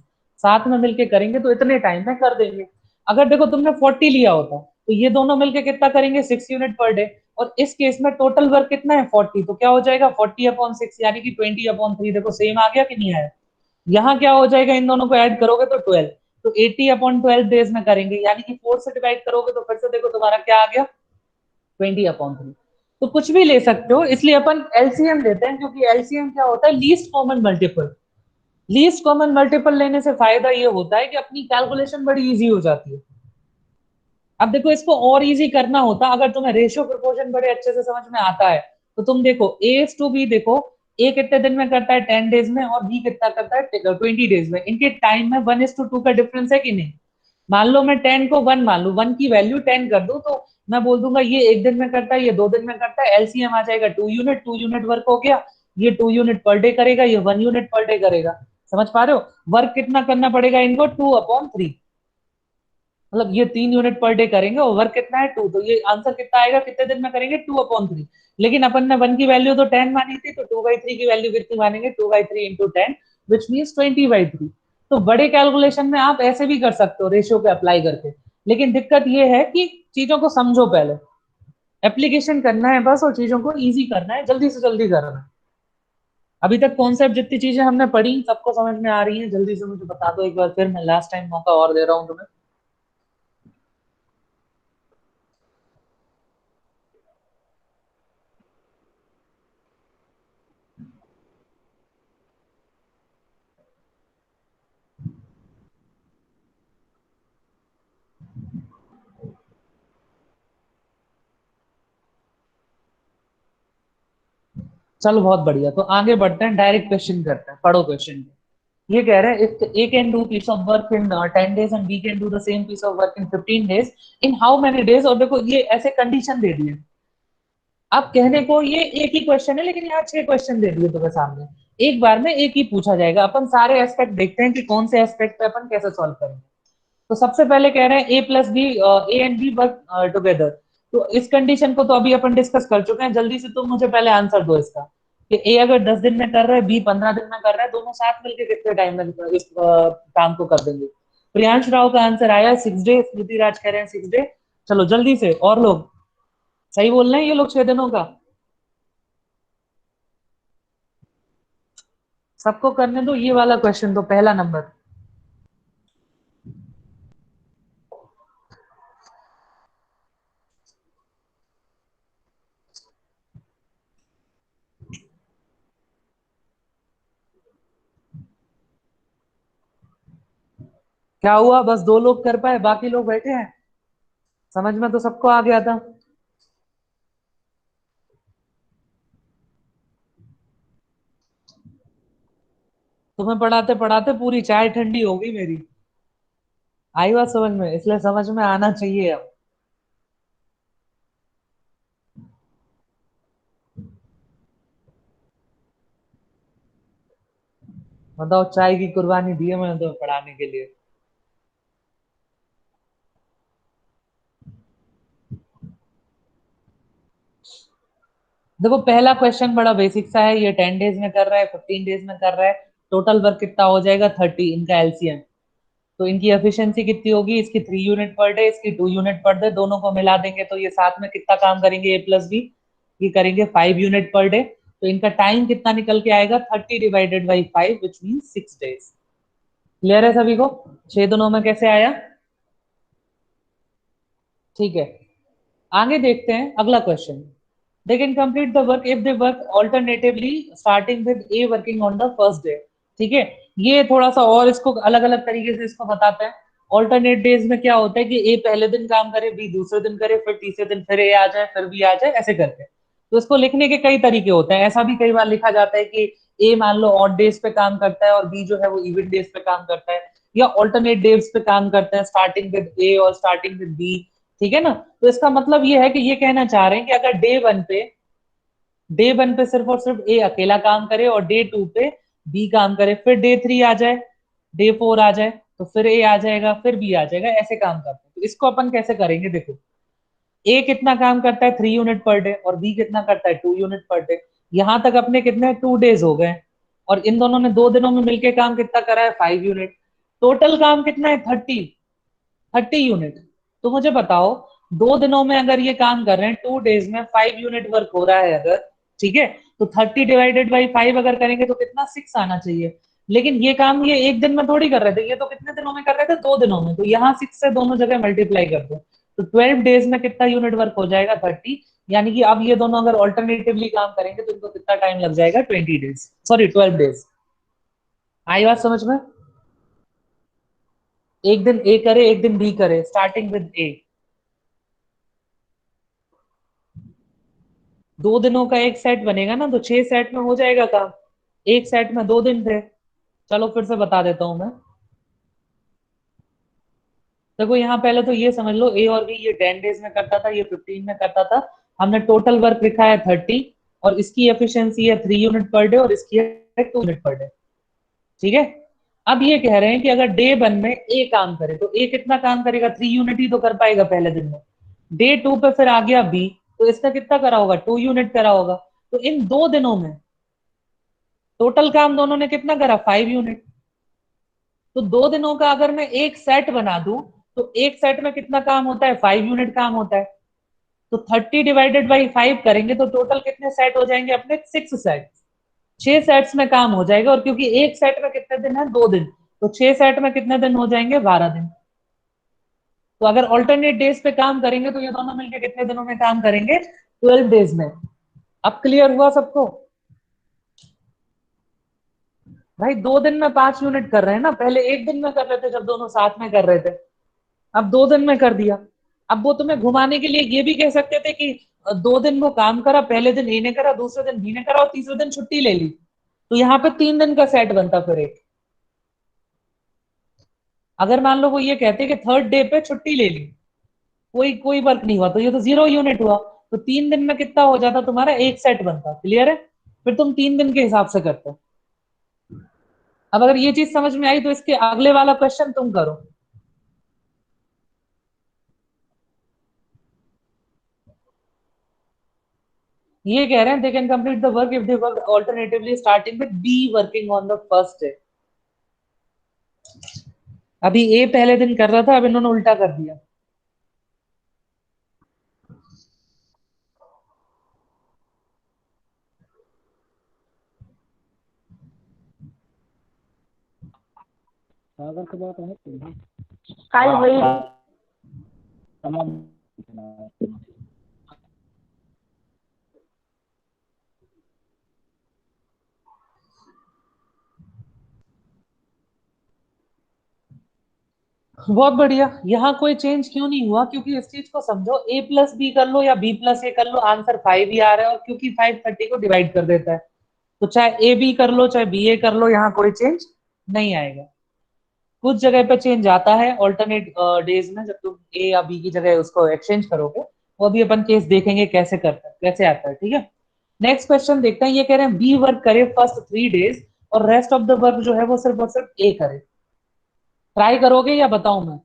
साथ में मिलके करेंगे तो इतने टाइम में कर देंगे। अगर देखो तुमने 40 लिया होता तो ये दोनों मिलके कितना करेंगे 6 यूनिट पर डे, और इस केस में टोटल वर्क कितना है 40, तो क्या हो जाएगा 40/6 यानी कि 20/3। देखो सेम आ गया कि नहीं आया। यहाँ क्या हो जाएगा, इन दोनों को ऐड करोगे तो 12, तो 80/12 डेज में करेंगे, यानी कि 4 से डिवाइड करोगे तो फिर से देखो तुम्हारा क्या आ गया 20/3। तो कुछ भी ले सकते हो, इसलिए अपन एलसीएम लेते हैं, क्योंकि एलसीएम क्या होता है least common multiple. Least common multiple लेने से फायदा ये होता है कि अपनी कैलकुलेशन बड़ी इजी हो जाती है। अब देखो इसको और इजी करना होता, अगर तुम्हें रेशियो प्रोपोर्शन बड़े अच्छे से समझ में आता है तो तुम देखो ए टू बी, देखो ए कितने दिन में करता है 10 डेज में और बी कितना करता है 20 डेज में। इनके टाइम में 1:2 का डिफरेंस है कि नहीं। मान लो मैं 10 को 1 मान लू, 1 की वैल्यू 10 कर दूं तो मैं बोल दूंगा ये 1 दिन में करता है, ये 2 दिन में करता है, एलसीएम आ जाएगा 2 यूनिट, 2 यूनिट वर्क हो गया। ये 2 यूनिट पर डे करेगा, ये 1 यूनिट पर डे करेगा। समझ पा रहे हो, वर्क कितना करना पड़ेगा इनको 2/3, मतलब ये 3 यूनिट पर डे करेंगे और वर्क कितना है 2, तो ये आंसर कितना आएगा कितने दिन में करेंगे 2/3। लेकिन अपन ने 1 की वैल्यू तो 10 मानी थी, तो 2/3 की वैल्यू कितनी मानेंगे 2/3 इंटू 10 विच मीन 20/3। तो बड़े कैलकुलेशन में आप ऐसे भी कर सकते हो रेशियो पे अप्लाई करके, लेकिन दिक्कत ये है कि चीजों को समझो पहले, एप्लीकेशन करना है बस और चीजों को इजी करना है, जल्दी से जल्दी करना है। अभी तक कॉन्सेप्ट जितनी चीजें हमने पढ़ी सबको समझ में आ रही है, जल्दी से मुझे बता दो एक बार, फिर मैं लास्ट टाइम मौका और दे रहा हूँ तुम्हें। चलो बहुत बढ़िया, तो आगे बढ़ते हैं, डायरेक्ट क्वेश्चन करते हैं, पढ़ो क्वेश्चन। ये कह रहे हैं if A can do piece of work in 10 days and B can do the same piece of work in 15 days, in how many days. और देखो ये ऐसे कंडीशन दे दिए। अब कहने को ये एक ही क्वेश्चन है, लेकिन यहाँ 6 क्वेश्चन दे दिए तुम्हें सामने, एक बार में एक ही पूछा जाएगा। अपन सारे एस्पेक्ट देखते हैं कि कौन से एस्पेक्ट पे अपन कैसे सॉल्व करेंगे। तो सबसे पहले कह रहे हैं A plus B, A and B work together. तो इस कंडीशन को तो अभी अपन डिस्कस कर चुके हैं, जल्दी से तुम मुझे पहले आंसर दो इसका, कि ए अगर 10 दिन में कर रहा है, बी 15 दिन में कर रहा है, दोनों साथ मिलकर कितने टाइम में इस काम को कर देंगे। प्रियांश राव का आंसर आया 6 डे, स्मृति राज कह रहे हैं 6 डे। चलो जल्दी से, और लोग सही बोल रहे हैं ये लोग 6 दिनों का। सबको करने दो ये वाला क्वेश्चन, तो पहला नंबर। क्या हुआ, बस 2 लोग कर पाए, बाकी लोग बैठे हैं। समझ में तो सबको आ गया था। तुम्हें पढ़ाते पढ़ाते पूरी चाय ठंडी हो गई मेरी। आई बात समझ में, इसलिए समझ में आना चाहिए अब। बताओ, चाय की कुर्बानी दी है मैंने तुम्हें पढ़ाने के लिए। देखो पहला क्वेश्चन बड़ा बेसिक सा है, ये 10 डेज में कर रहा है, 15 डेज में कर रहा है, टोटल वर्क कितना हो जाएगा 30, इनका एलसीएम। तो इनकी एफिशिएंसी कितनी होगी, इसकी 3 यूनिट पर डे, इसकी 2 यूनिट पर डे, दोनों को मिला देंगे तो ये साथ में कितना काम करेंगे ए प्लस बी, ये करेंगे 5 यूनिट पर डे। तो इनका टाइम कितना निकल के आएगा 30/5 विच मीन 6 डेज। क्लियर है सभी को, 6 दिनों में कैसे आया। ठीक है, आगे देखते हैं अगला question. They can complete the work if they work alternatively starting with a working on the first day. ठीक है, ये थोड़ा सा और इसको अलग अलग तरीके से इसको बताते हैं। ऑल्टरनेट डेज में क्या होता है कि ए पहले दिन काम करे, बी दूसरे दिन करे, फिर तीसरे दिन फिर ए आ जाए, फिर बी आ जाए, ऐसे करके। तो इसको लिखने के कई तरीके होते हैं। ऐसा भी कई बार लिखा जाता है कि ए मान लो ऑड डेज पे काम करता है और बी जो है वो इवन डेज पे काम करता है, या ऑल्टरनेट डेज पे काम करते हैं, स्टार्टिंग विद ए और स्टार्टिंग विद बी। ठीक है ना? तो इसका मतलब ये है कि ये कहना चाह रहे हैं कि अगर डे 1 पे सिर्फ और सिर्फ ए अकेला काम करे और डे 2 पे बी काम करे, फिर डे 3 आ जाए, डे 4 आ जाए, तो फिर ए आ जाएगा, फिर बी आ जाएगा, ऐसे काम करते हैं। तो इसको अपन कैसे करेंगे? देखो, ए कितना काम करता है 3 यूनिट पर डे और बी कितना करता है 2 यूनिट पर डे। यहां तक अपने कितने 2 डेज हो गए, और इन दोनों ने 2 दिनों में मिलकर काम कितना करा है 5 यूनिट। टोटल काम कितना है 30 यूनिट। तो मुझे बताओ, 2 दिनों में अगर ये काम कर रहे हैं, 2 डेज में 5 यूनिट वर्क हो रहा है अगर, ठीक है, तो 30 डिवाइडेड बाई 5 अगर करेंगे तो कितना 6 आना चाहिए। लेकिन ये काम ये एक दिन में थोड़ी कर रहे थे, ये तो कितने दिनों में कर रहे थे 2 दिनों में। तो यहाँ 6 से दोनों जगह मल्टीप्लाई कर दो, तो 12 डेज में कितना यूनिट वर्क हो जाएगा 30। यानी कि अब ये दोनों अगर ऑल्टरनेटिवली काम करेंगे तो इनको कितना टाइम लग जाएगा 20 डेज, सॉरी 12 डेज। आई बात समझ में? एक दिन ए करे, एक दिन बी करे, स्टार्टिंग विद ए। 2 दिनों का एक सेट बनेगा ना, तो 6 सेट में हो जाएगा काम। एक सेट में 2 दिन थे। चलो फिर से बता देता हूं मैं। देखो यहाँ पहले तो ये समझ लो, ए और बी ये 10 डेज में करता था, ये 15 में करता था। हमने टोटल वर्क लिखा है 30, और इसकी एफिशिएंसी है 3 यूनिट पर डे और इसकी है 2 यूनिट पर डे। ठीक है? अब ये कह रहे हैं कि अगर डे 1 में ए काम करे तो ए कितना काम करेगा, 3 यूनिट ही तो कर पाएगा पहले दिन में। डे 2 पे फिर आ गया बी, तो इसका कितना करा होगा 2 यूनिट करा होगा। तो इन 2 दिनों में टोटल काम दोनों ने कितना करा 5 यूनिट। तो 2 दिनों का अगर मैं एक सेट बना दूं, तो एक सेट में कितना काम होता है 5 यूनिट काम होता है। तो 30 डिवाइडेड बाई 5 करेंगे तो टोटल कितने सेट हो जाएंगे अपने 6 सेट। 6 सेट्स में काम हो जाएगा, और क्योंकि एक सेट में कितने दिन है 2 दिन, तो 6 सेट में कितने दिन हो जाएंगे 12 दिन। तो अगर ऑल्टरनेट डेज पे काम करेंगे तो ये दोनों मिलकर कितने दिनों में काम करेंगे 12 डेज में। अब क्लियर हुआ सबको? भाई 2 दिन में 5 यूनिट कर रहे हैं ना, पहले एक दिन में कर रहे थे जब दोनों साथ में कर रहे थे, अब 2 दिन में कर दिया। अब वो तुम्हें घुमाने के लिए ये भी कह सकते थे कि 2 दिन वो काम करा, पहले दिन ए ने करा, दूसरे दिन बी ने करा और तीसरे दिन छुट्टी ले ली, तो यहाँ पे 3 दिन का सेट बनता फिर एक। अगर मान लो वो ये कहते कि थर्ड डे पे छुट्टी ले ली, कोई कोई वर्क नहीं हुआ, तो ये तो 0 यूनिट हुआ। तो 3 दिन में कितना हो जाता तुम्हारा एक सेट बनता। क्लियर है? फिर तुम 3 दिन के हिसाब से करते हो। अब अगर ये चीज समझ में आई तो इसके अगले वाला क्वेश्चन तुम करो। ये कह रहे हैं they can complete the work if they work alternatively starting with be working on the first day. अभी ए पहले दिन कर रहा था, अब इन्होंने उल्टा कर दिया। सागर की बात है कल वही बहुत बढ़िया। यहाँ कोई चेंज क्यों नहीं हुआ? क्योंकि इस चीज को समझो, ए प्लस बी कर लो या बी प्लस ए कर लो, आंसर 5 ही आ रहा है, और क्योंकि 5 30 को डिवाइड कर देता है, तो चाहे ए बी कर लो चाहे बी ए कर लो, यहाँ कोई चेंज नहीं आएगा। कुछ जगह पे चेंज आता है ऑल्टरनेट डेज में, जब तुम ए या बी की जगह उसको एक्सचेंज करोगे। वो भी अपन केस देखेंगे कैसे करता है, कैसे आता है। ठीक है? नेक्स्ट क्वेश्चन देखते हैं। ये कह रहे हैं बी वर्क करे फर्स्ट 3 डेज और रेस्ट ऑफ द वर्क जो है वो सिर्फ और सिर्फ ए करे। ट्राई करोगे या बताऊं मैं?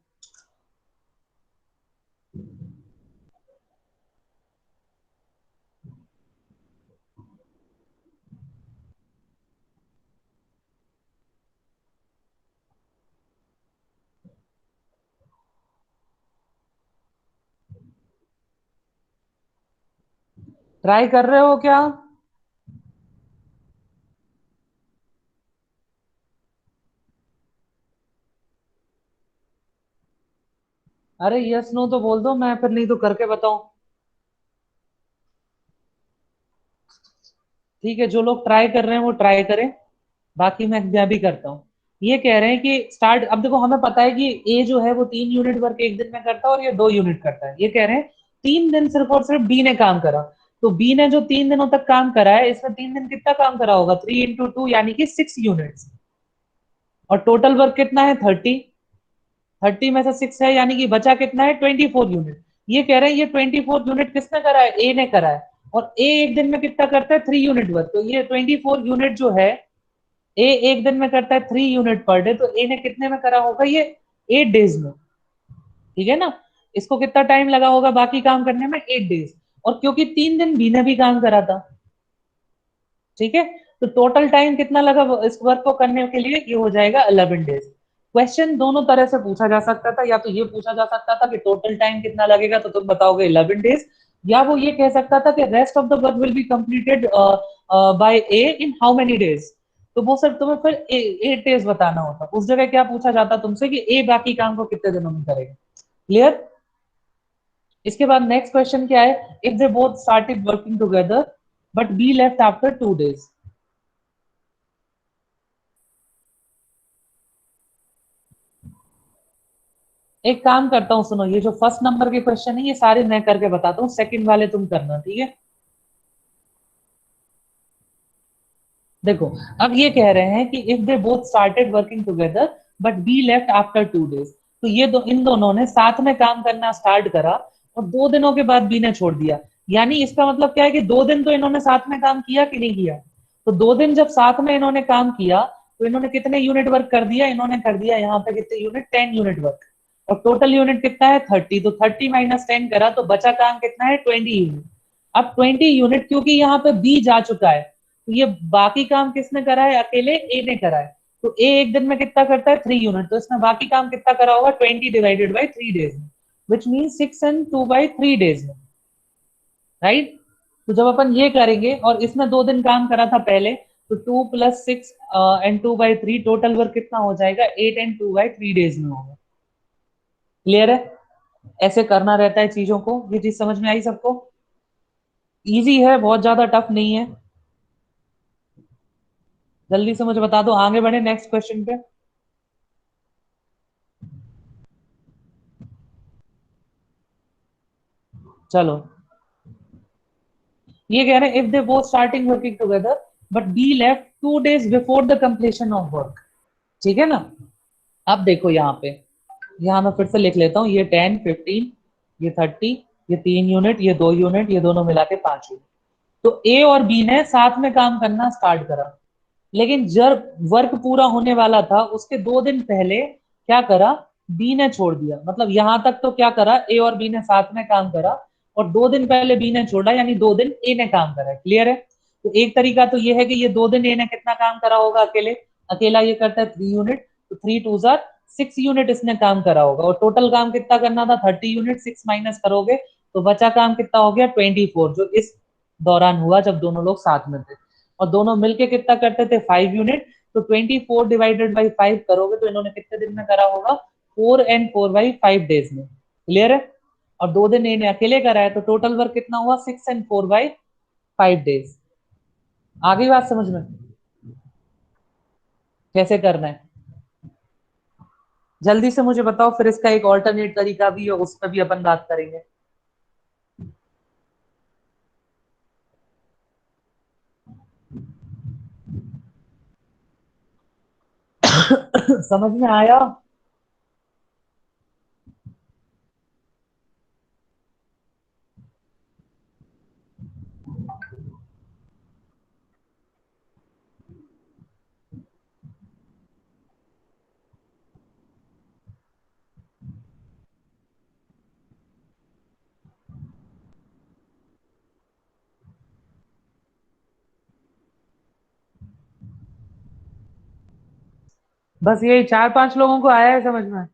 ट्राई कर रहे हो क्या? अरे यस नो तो बोल दो, मैं फिर नहीं तो करके बताऊं। ठीक है, जो लोग ट्राई कर रहे हैं वो ट्राई करें, बाकी मैं भी करता हूँ। ये कह रहे हैं कि स्टार्ट, अब देखो हमें पता है कि ए जो है वो 3 यूनिट वर्क एक दिन में करता है और ये 2 यूनिट करता है। ये कह रहे हैं 3 दिन सिर्फ और सिर्फ बी ने काम करा, तो बी ने जो 3 दिनों तक काम करा है, इसमें 3 दिन कितना काम करा होगा, 3 × 2 यानी कि 6 यूनिट्स। और टोटल वर्क कितना है 30, 30 में से 6 है, यानी कि बचा कितना है 24 यूनिट। ये कह रहे हैं ये 24 यूनिट किसने करा है, ए ने करा है। और ए एक दिन में कितना करता है 3 यूनिट वर्क, तो ये 24 यूनिट जो है ए एक दिन में करता है 3 यूनिट पर डे, तो ए ने कितने में करा होगा ये 8 डेज में। ठीक है ना, इसको कितना टाइम लगा होगा बाकी काम करने में, 8 डेज। और क्योंकि 3 दिन बी ने भी काम करा था, ठीक है, तो टोटल टाइम कितना लगा इस वर्क को करने के लिए, ये हो जाएगा 11 डेज। क्वेश्चन दोनों तरह से पूछा जा सकता था, या तो ये पूछा जा सकता था कि टोटल टाइम कितना लगेगा, तो तुम बताओगे 11 डेज, या वो ये कह सकता था कि rest of the work will be completed by A in how many days, तो वो सब तुम्हें फिर 8 डेज बताना होता। उस जगह क्या पूछा जाता तुमसे कि ए बाकी काम को कितने दिनों में करेगा। क्लियर। इसके बाद नेक्स्ट क्वेश्चन क्या है, if they both started working together but be left after 2 days. एक काम करता हूँ, सुनो, ये जो फर्स्ट नंबर के क्वेश्चन है ये सारे मैं करके बताता हूँ, सेकंड वाले तुम करना, ठीक है। देखो, अब ये कह रहे हैं कि if they both started working together but be left after 2 days, तो ये इन दोनों ने साथ में काम करना स्टार्ट करा और 2 दिनों के बाद बी ने छोड़ दिया। यानी इसका मतलब क्या है कि 2 दिन तो इन्होंने साथ में काम किया कि नहीं किया, तो 2 दिन जब साथ में इन्होंने काम किया तो इन्होंने कितने यूनिट वर्क कर दिया, इन्होंने कर दिया यहाँ पे कितने यूनिट, 10 यूनिट वर्क। और टोटल यूनिट कितना है 30, तो 30 - 10 करा तो बचा काम कितना है 20 यूनिट। अब 20 यूनिट क्योंकि यहाँ पे बी जा चुका है, तो ये बाकी काम किसने करा है, अकेले ए ने करा है। तो ए एक दिन में कितना करता है 3 यूनिट, तो इसने बाकी काम कितना करा होगा 20 ÷ 3 डेज में, विच मीन 6 and 2/3 डेज में, राइट। तो जब अपन ये करेंगे और इसने 2 दिन काम करा था पहले, तो 2 + 6 and 2/3 टोटल वर्क कितना हो जाएगा 8 and 2/3 में होगा। क्लियर है, ऐसे करना रहता है चीजों को। ये चीज समझ में आई सबको, इजी है, बहुत ज्यादा टफ नहीं है। जल्दी से मुझे बता दो, आगे बढ़े नेक्स्ट क्वेश्चन पे। चलो, ये कह रहे हैं if they both starting working together but be left 2 days before the completion of work. ठीक है ना। अब देखो यहाँ पे, यहाँ मैं फिर से लिख लेता हूँ, ये 10, 15, ये 30, ये 3 यूनिट, ये 2 यूनिट, ये दोनों मिला के 5 यूनिट। तो ए और बी ने साथ में काम करना स्टार्ट करा, लेकिन जब वर्क पूरा होने वाला था उसके 2 दिन पहले क्या करा, बी ने छोड़ दिया। मतलब यहां तक तो क्या करा, ए और बी ने साथ में काम करा, और 2 दिन पहले बी ने छोड़ा, यानी 2 दिन ए ने काम करा। क्लियर है। तो एक तरीका तो ये है कि ये 2 दिन ए ने कितना काम करा होगा अकेले, अकेला ये करता है 3 यूनिट, तो 3 × 2 = 6 यूनिट इसने काम करा होगा। और टोटल काम कितना करना था 30 यूनिट, 6 माइनस करोगे तो बचा काम कितना हो गया 24, जो इस दौरान हुआ जब दोनों लोग साथ में थे। और दोनों मिलके कितना करते थे 5 यूनिट, तो 24 ÷ 5 करोगे तो इन्होंने कितने दिन में करा होगा 4 and 4/5 डेज में। क्लियर है। और 2 दिन इन्हें अकेले करा है, तो टोटल वर्क कितना हुआ 6 and 4/5 डेज। आगे बात समझ में, कैसे करना है जल्दी से मुझे बताओ, फिर इसका एक ऑल्टरनेट तरीका भी है, उस पर भी अपन बात करेंगे। समझ में आया। बस यही 4-5 लोगों को आया है समझ में।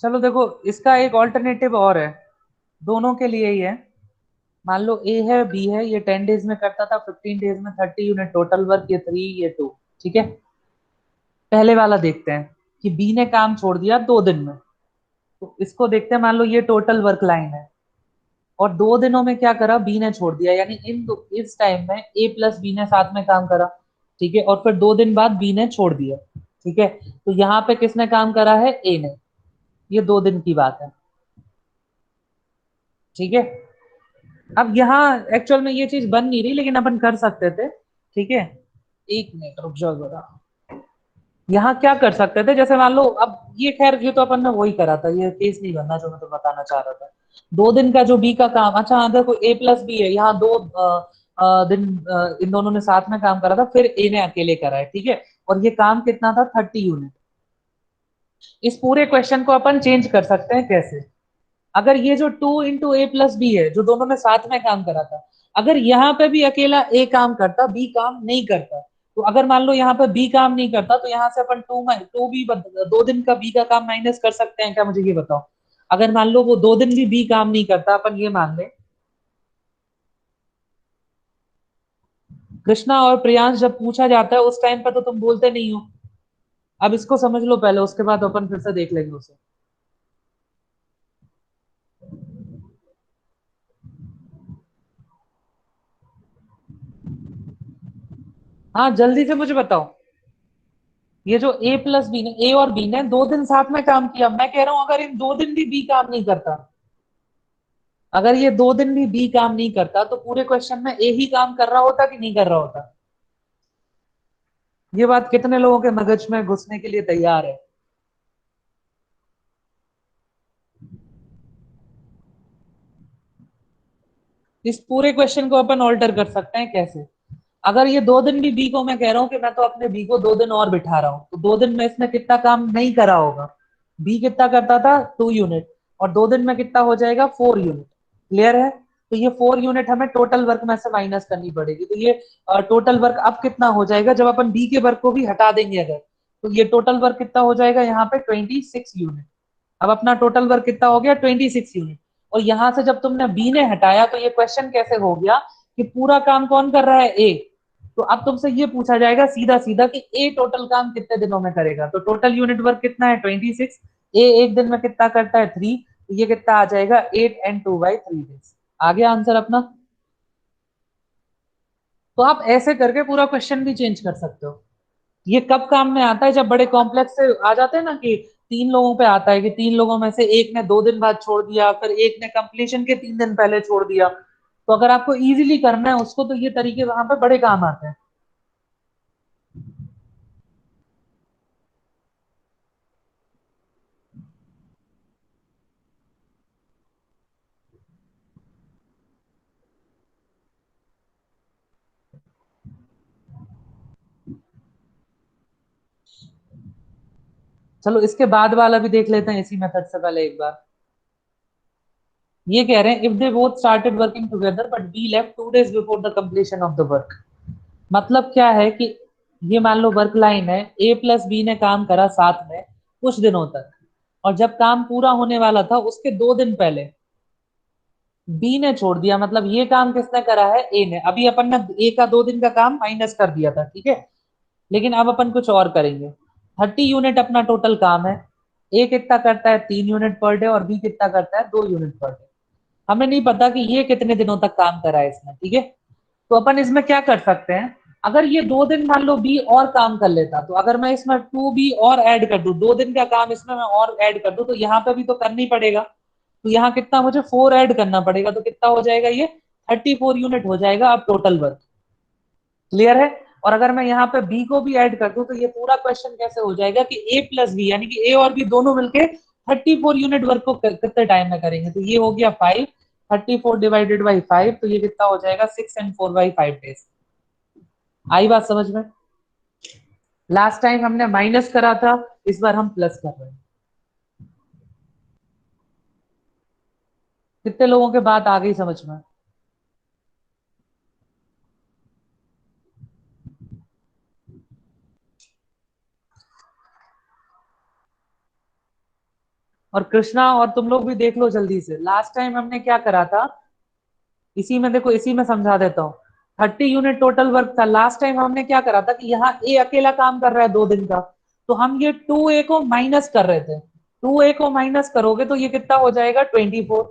चलो देखो, इसका एक ऑल्टरनेटिव और है, दोनों के लिए ही है। मान लो ए है बी है, ये 10 डेज में करता था, 15 डेज में 30 यूनिट टोटल वर्क, ये 3, ये 2। ठीक है। पहले वाला देखते हैं कि बी ने काम छोड़ दिया 2 दिन में, तो इसको देखते हैं। मान लो ये टोटल वर्क लाइन है और 2 दिनों में क्या करा, बी ने छोड़ दिया, यानी इस टाइम में ए प्लस बी ने साथ में काम करा, ठीक है, और फिर 2 दिन बाद बी ने छोड़ दिया, ठीक है। तो यहाँ पे किसने काम करा है, ए ने। ये 2 दिन की बात है, ठीक है। अब यहाँ एक्चुअल में ये चीज बन नहीं रही, लेकिन अपन कर सकते थे, ठीक है। 1 मिनट रुक जाओ जरा। यहाँ क्या कर सकते थे, जैसे मान लो, अब ये खैर ये तो अपन ने वही करा था, ये केस नहीं बनना जो मैं तो बताना चाह रहा था। 2 दिन का जो बी का काम, अच्छा हाँ देखो ए प्लस बी है, यहाँ 2 दिन इन दोनों ने साथ में काम करा था, फिर ए ने अकेले करा है, ठीक है। और ये काम कितना था, 30 यूनिट। इस पूरे क्वेश्चन को अपन चेंज कर सकते हैं कैसे, अगर ये जो 2 × A + B है, जो दोनों ने साथ में काम करा था, अगर यहाँ पे भी अकेला ए काम करता, बी काम नहीं करता, तो अगर मान लो यहाँ पे बी काम नहीं करता, तो यहाँ से अपन टू बी 2 दिन का बी का काम माइनस कर सकते हैं क्या, मुझे ये बताओ। अगर मान लो वो 2 दिन भी बी काम नहीं करता, अपन ये मान ले, कृष्णा और प्रियांश जब पूछा जाता है उस टाइम पर तो तुम बोलते नहीं हो। अब इसको समझ लो पहले, उसके बाद अपन फिर से देख लेंगे उसे। हाँ जल्दी से मुझे बताओ, ये जो ए प्लस बी ने, ए और बी ने 2 दिन साथ में काम किया, मैं कह रहा हूं अगर इन 2 दिन भी बी काम नहीं करता, अगर ये 2 दिन भी बी काम नहीं करता, तो पूरे क्वेश्चन में ए ही काम कर रहा होता कि नहीं कर रहा होता। ये बात कितने लोगों के मगज में घुसने के लिए तैयार है। इस पूरे क्वेश्चन को अपन ऑल्टर कर सकते हैं कैसे, अगर ये 2 दिन भी बी को, मैं कह रहा हूं कि मैं तो अपने बी को 2 दिन और बिठा रहा हूं, तो 2 दिन में इसने कितना काम नहीं करा होगा, बी कितना करता था 2 यूनिट, और 2 दिन में कितना हो जाएगा 4 यूनिट। क्लियर है, तो ये 4 यूनिट हमें टोटल वर्क में से माइनस करनी पड़ेगी, तो ये टोटल वर्क अब कितना हो जाएगा, जब अपन बी के वर्क को भी हटा देंगे अगर, तो ये टोटल वर्क कितना हो जाएगा यहाँ पे 26 यूनिट। अब अपना टोटल वर्क कितना हो गया 26 यूनिट, और यहां से जब तुमने बी ने हटाया, तो ये क्वेश्चन कैसे हो गया कि पूरा काम कौन कर रहा है, ए। तो अब तुमसे ये पूछा जाएगा सीधा सीधा कि ए टोटल काम कितने दिनों में करेगा, तो टोटल यूनिट वर्क कितना है 26, ए एक दिन में कितना करता है 3, तो ये कितना आ जाएगा 8 and 2/3 days। आ गया आंसर अपना। तो आप ऐसे करके पूरा क्वेश्चन भी चेंज कर सकते हो। ये कब काम में आता है, जब बड़े कॉम्प्लेक्स से आ जाते हैं ना, कि 3 लोगों पे आता है कि 3 लोगों में से एक ने 2 दिन बाद छोड़ दिया, फिर एक ने कंप्लीशन के 3 दिन पहले छोड़ दिया, तो अगर आपको इजीली करना है उसको, तो ये तरीके वहां पे बड़े काम आते हैं। चलो इसके बाद वाला भी देख लेते हैं इसी मेथड से पहले एक बार। ये कह रहे हैं if they both started working together but be left 2 days before the completion of the work. मतलब क्या है कि ये मान लो वर्क लाइन है, ए प्लस बी ने काम करा साथ में कुछ दिनों तक, और जब काम पूरा होने वाला था उसके 2 दिन पहले बी ने छोड़ दिया, मतलब ये काम किसने करा है, ए ने। अभी अपन ने ए का 2 दिन का काम माइनस कर दिया था, ठीक है, लेकिन अब अपन कुछ और करेंगे। 30 यूनिट अपना टोटल काम है, ए कितना करता है 3 यूनिट पर डे, और बी कितना करता है 2 यूनिट पर डे। हमें नहीं पता कि ये कितने दिनों तक काम करा है इसने, ठीक है। तो अपन इसमें क्या कर सकते हैं, अगर ये 2 दिन मान लो बी और काम कर लेता, तो अगर मैं इसमें 2 बी और ऐड कर दूं, 2 दिन का काम इसमें मैं और ऐड कर दूं, तो यहाँ पे भी तो करना ही पड़ेगा, तो यहाँ कितना मुझे 4 ऐड करना पड़ेगा, तो कितना हो जाएगा ये 34 यूनिट हो जाएगा अब टोटल वर्क। क्लियर है। और अगर मैं यहाँ पे बी को भी ऐड कर दूं, तो ये पूरा क्वेश्चन कैसे हो जाएगा कि ए प्लस बी, यानी कि ए और बी दोनों मिलके 34 यूनिट वर्क को कितने टाइम में करेंगे, तो ये हो गया 5, 34 डिवाइडेड बाई 5, तो ये कितना हो जाएगा 6 and 4/5 days। आई बात समझ में। लास्ट टाइम हमने माइनस करा था, इस बार हम प्लस कर रहे हैं। कितने लोगों के बात आ गई समझ में। और कृष्णा और तुम लोग भी देख लो जल्दी से, लास्ट टाइम हमने क्या करा था, इसी में देखो, इसी में समझा देता हूँ। 30 यूनिट टोटल वर्क था, लास्ट टाइम हमने क्या करा था कि यहाँ ए अकेला काम कर रहा है 2 दिन का, तो हम ये 2a को माइनस कर रहे थे, 2a को माइनस करोगे तो ये कितना हो जाएगा 24,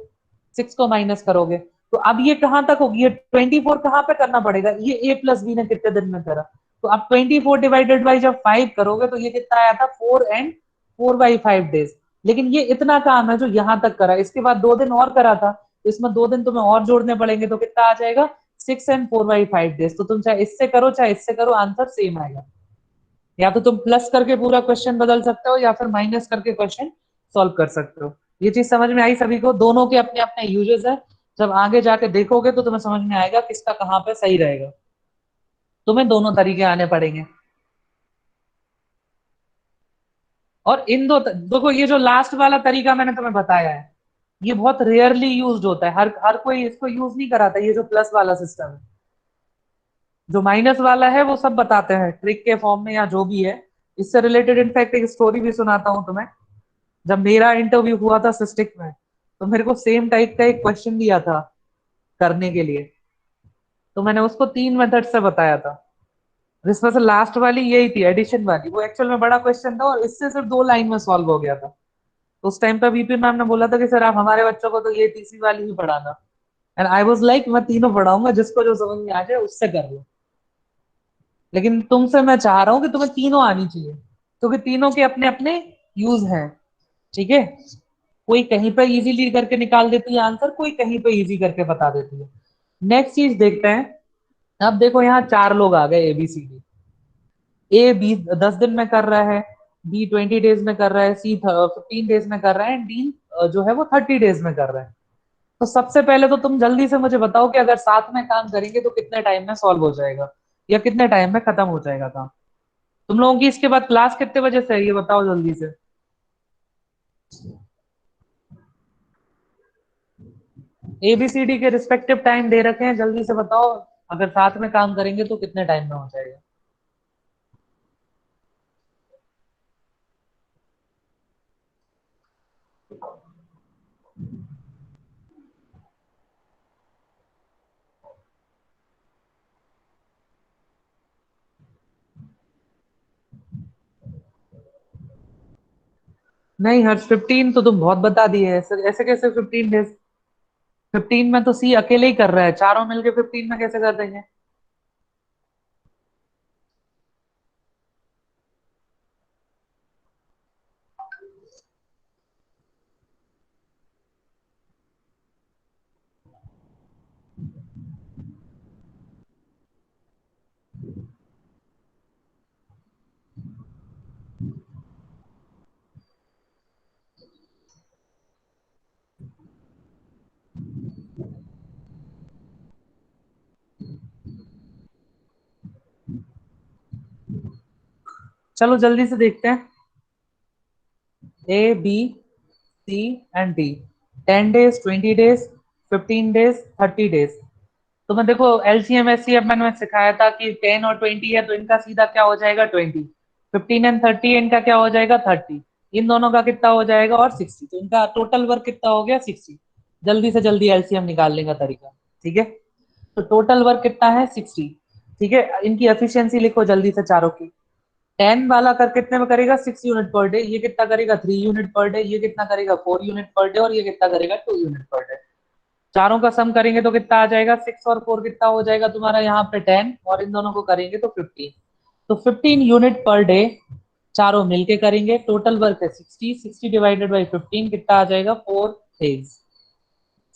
6 को माइनस करोगे तो अब ये कहां तक होगी, ये 24 कहां पे करना पड़ेगा, ये a प्लस बी ने कितने दिन में करा, तो अब 24 डिवाइडेड बाई जब 5 करोगे तो ये कितना आया था 4 एंड 4/5 डेज। लेकिन ये इतना काम है जो यहां तक करा, इसके बाद 2 दिन और करा था, तो इसमें 2 दिन तुम्हें और जोड़ने पड़ेंगे, तो कितना आ जाएगा 6 एंड 4/5 डेज। तो तुम चाहे इससे करो चाहे इससे करो, आंसर सेम आएगा। या तो तुम प्लस करके पूरा क्वेश्चन बदल सकते हो या फिर माइनस करके क्वेश्चन सॉल्व कर सकते हो। ये चीज समझ में आई सभी को? दोनों के अपने अपने यूजेस है, जब आगे जाके देखोगे तो तुम्हें समझ में आएगा किसका कहाँ पे सही रहेगा। तुम्हें दोनों तरीके आने पड़ेंगे। और इन दो देखो, ये जो लास्ट वाला तरीका मैंने तुम्हें बताया है, ये बहुत रेयरली यूज्ड होता है, हर हर कोई इसको यूज नहीं कराता, ये जो प्लस वाला सिस्टम है। जो माइनस वाला है वो सब बताते हैं ट्रिक के फॉर्म में या जो भी है। इससे रिलेटेड इनफैक्ट एक स्टोरी भी सुनाता हूँ तुम्हें। जब मेरा इंटरव्यू हुआ था सिस्टिक में, तो मेरे को सेम टाइप का एक क्वेश्चन दिया था करने के लिए, तो मैंने उसको 3 मेथड से बताया था, जिसमें से लास्ट वाली यही थी, एडिशन वाली। वो एक्चुअल में बड़ा क्वेश्चन था और इससे सिर्फ 2 लाइन में सॉल्व हो गया था। तो उस टाइम पे वीपी मैम ने बोला था कि सर आप हमारे बच्चों को तो ये तीसरी वाली ही पढ़ाना। एंड आई वाज लाइक मैं तीनों पढ़ाऊंगा, जिसको जो समझ में आ जाए उससे कर लो। लेकिन तुमसे मैं चाह रहा हूँ कि तुम्हें तीनों आनी चाहिए, क्योंकि तीनों के अपने अपने यूज हैं। ठीक है, कोई कहीं पर इजीली करके निकाल देती है आंसर, कोई कहीं पे इजी करके बता देती है। नेक्स्ट चीज देखते हैं। अब देखो यहाँ 4 लोग आ गए ABCD। ए 10 दिन में कर रहा है, बी 20 डेज में कर रहा है, सी 15 डेज में कर रहा है, एंड डी जो है वो 30 डेज में कर रहा है। तो सबसे पहले तो तुम जल्दी से मुझे बताओ कि अगर साथ में काम करेंगे तो कितने टाइम में सॉल्व हो जाएगा या कितने टाइम में खत्म हो जाएगा काम। तुम लोगों की इसके बाद क्लास कितने बजे से है ये बताओ जल्दी से। ABCD के रिस्पेक्टिव टाइम दे रखे हैं, जल्दी से बताओ अगर साथ में काम करेंगे तो कितने टाइम में हो जाएगा। नहीं हर्ष, 15 तो तुम बहुत बता दिए, ऐसे ऐसे कैसे 15 डेज? 15 में तो सी अकेले ही कर रहा है, चारों मिलके 15 में कैसे कर देंगे? चलो जल्दी से देखते हैं। A B C and D, 10 days, 20 days, 15 days, 30 days. तो मैं देखो LCM SCF मैंने सिखाया था कि 10 और 20 है तो इनका सीधा क्या हो जाएगा 20, 15 एंड 30 इनका क्या हो जाएगा 30, इन दोनों का कितना हो जाएगा और 60, तो इनका टोटल वर्क कितना हो गया 60। जल्दी से जल्दी LCM निकालने का तरीका। ठीक है, तो टोटल वर्क कितना है 60। ठीक है, इनकी एफिशिएंसी लिखो जल्दी से चारों की। 10 वाला कर कितने में करेगा 6 यूनिट पर डे, ये कितना करेगा 3 यूनिट पर डे, ये कितना करेगा 4 यूनिट पर डे, और ये कितना करेगा 2 यूनिट पर डे। चारों का सम करेंगे तो कितना आ जाएगा 6 और 4 कितना हो जाएगा तुम्हारा यहाँ पे 10, और इन दोनों को करेंगे तो 15। तो 15 यूनिट पर डे चारों मिलके करेंगे, टोटल वर्क है 60, 60 डिवाइडेड बाई 15 कितना आ जाएगा 4 डेज।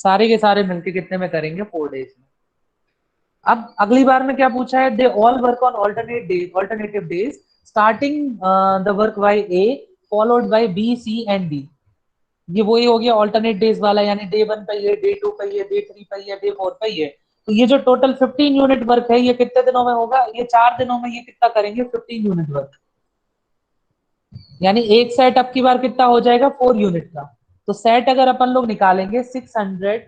सारे के सारे मिलके कितने में करेंगे 4 डेज में। अब अगली बार में क्या पूछा है, they all work on alternative days starting the work by A followed by B C and D. ये वही हो गया ऑल्टरनेट डेज वाला, यानी डे 1 पे ये, डे 2 पे ये, डे 3 पे ये, डे 4 पे ये। तो ये जो टोटल 15 यूनिट वर्क है ये कितने दिनों में होगा, ये 4 दिनों में ये कितना करेंगे 15 यूनिट वर्क। यानी एक सेट अब की बार कितना हो जाएगा 4 यूनिट का। तो सेट अगर अपन लोग निकालेंगे 600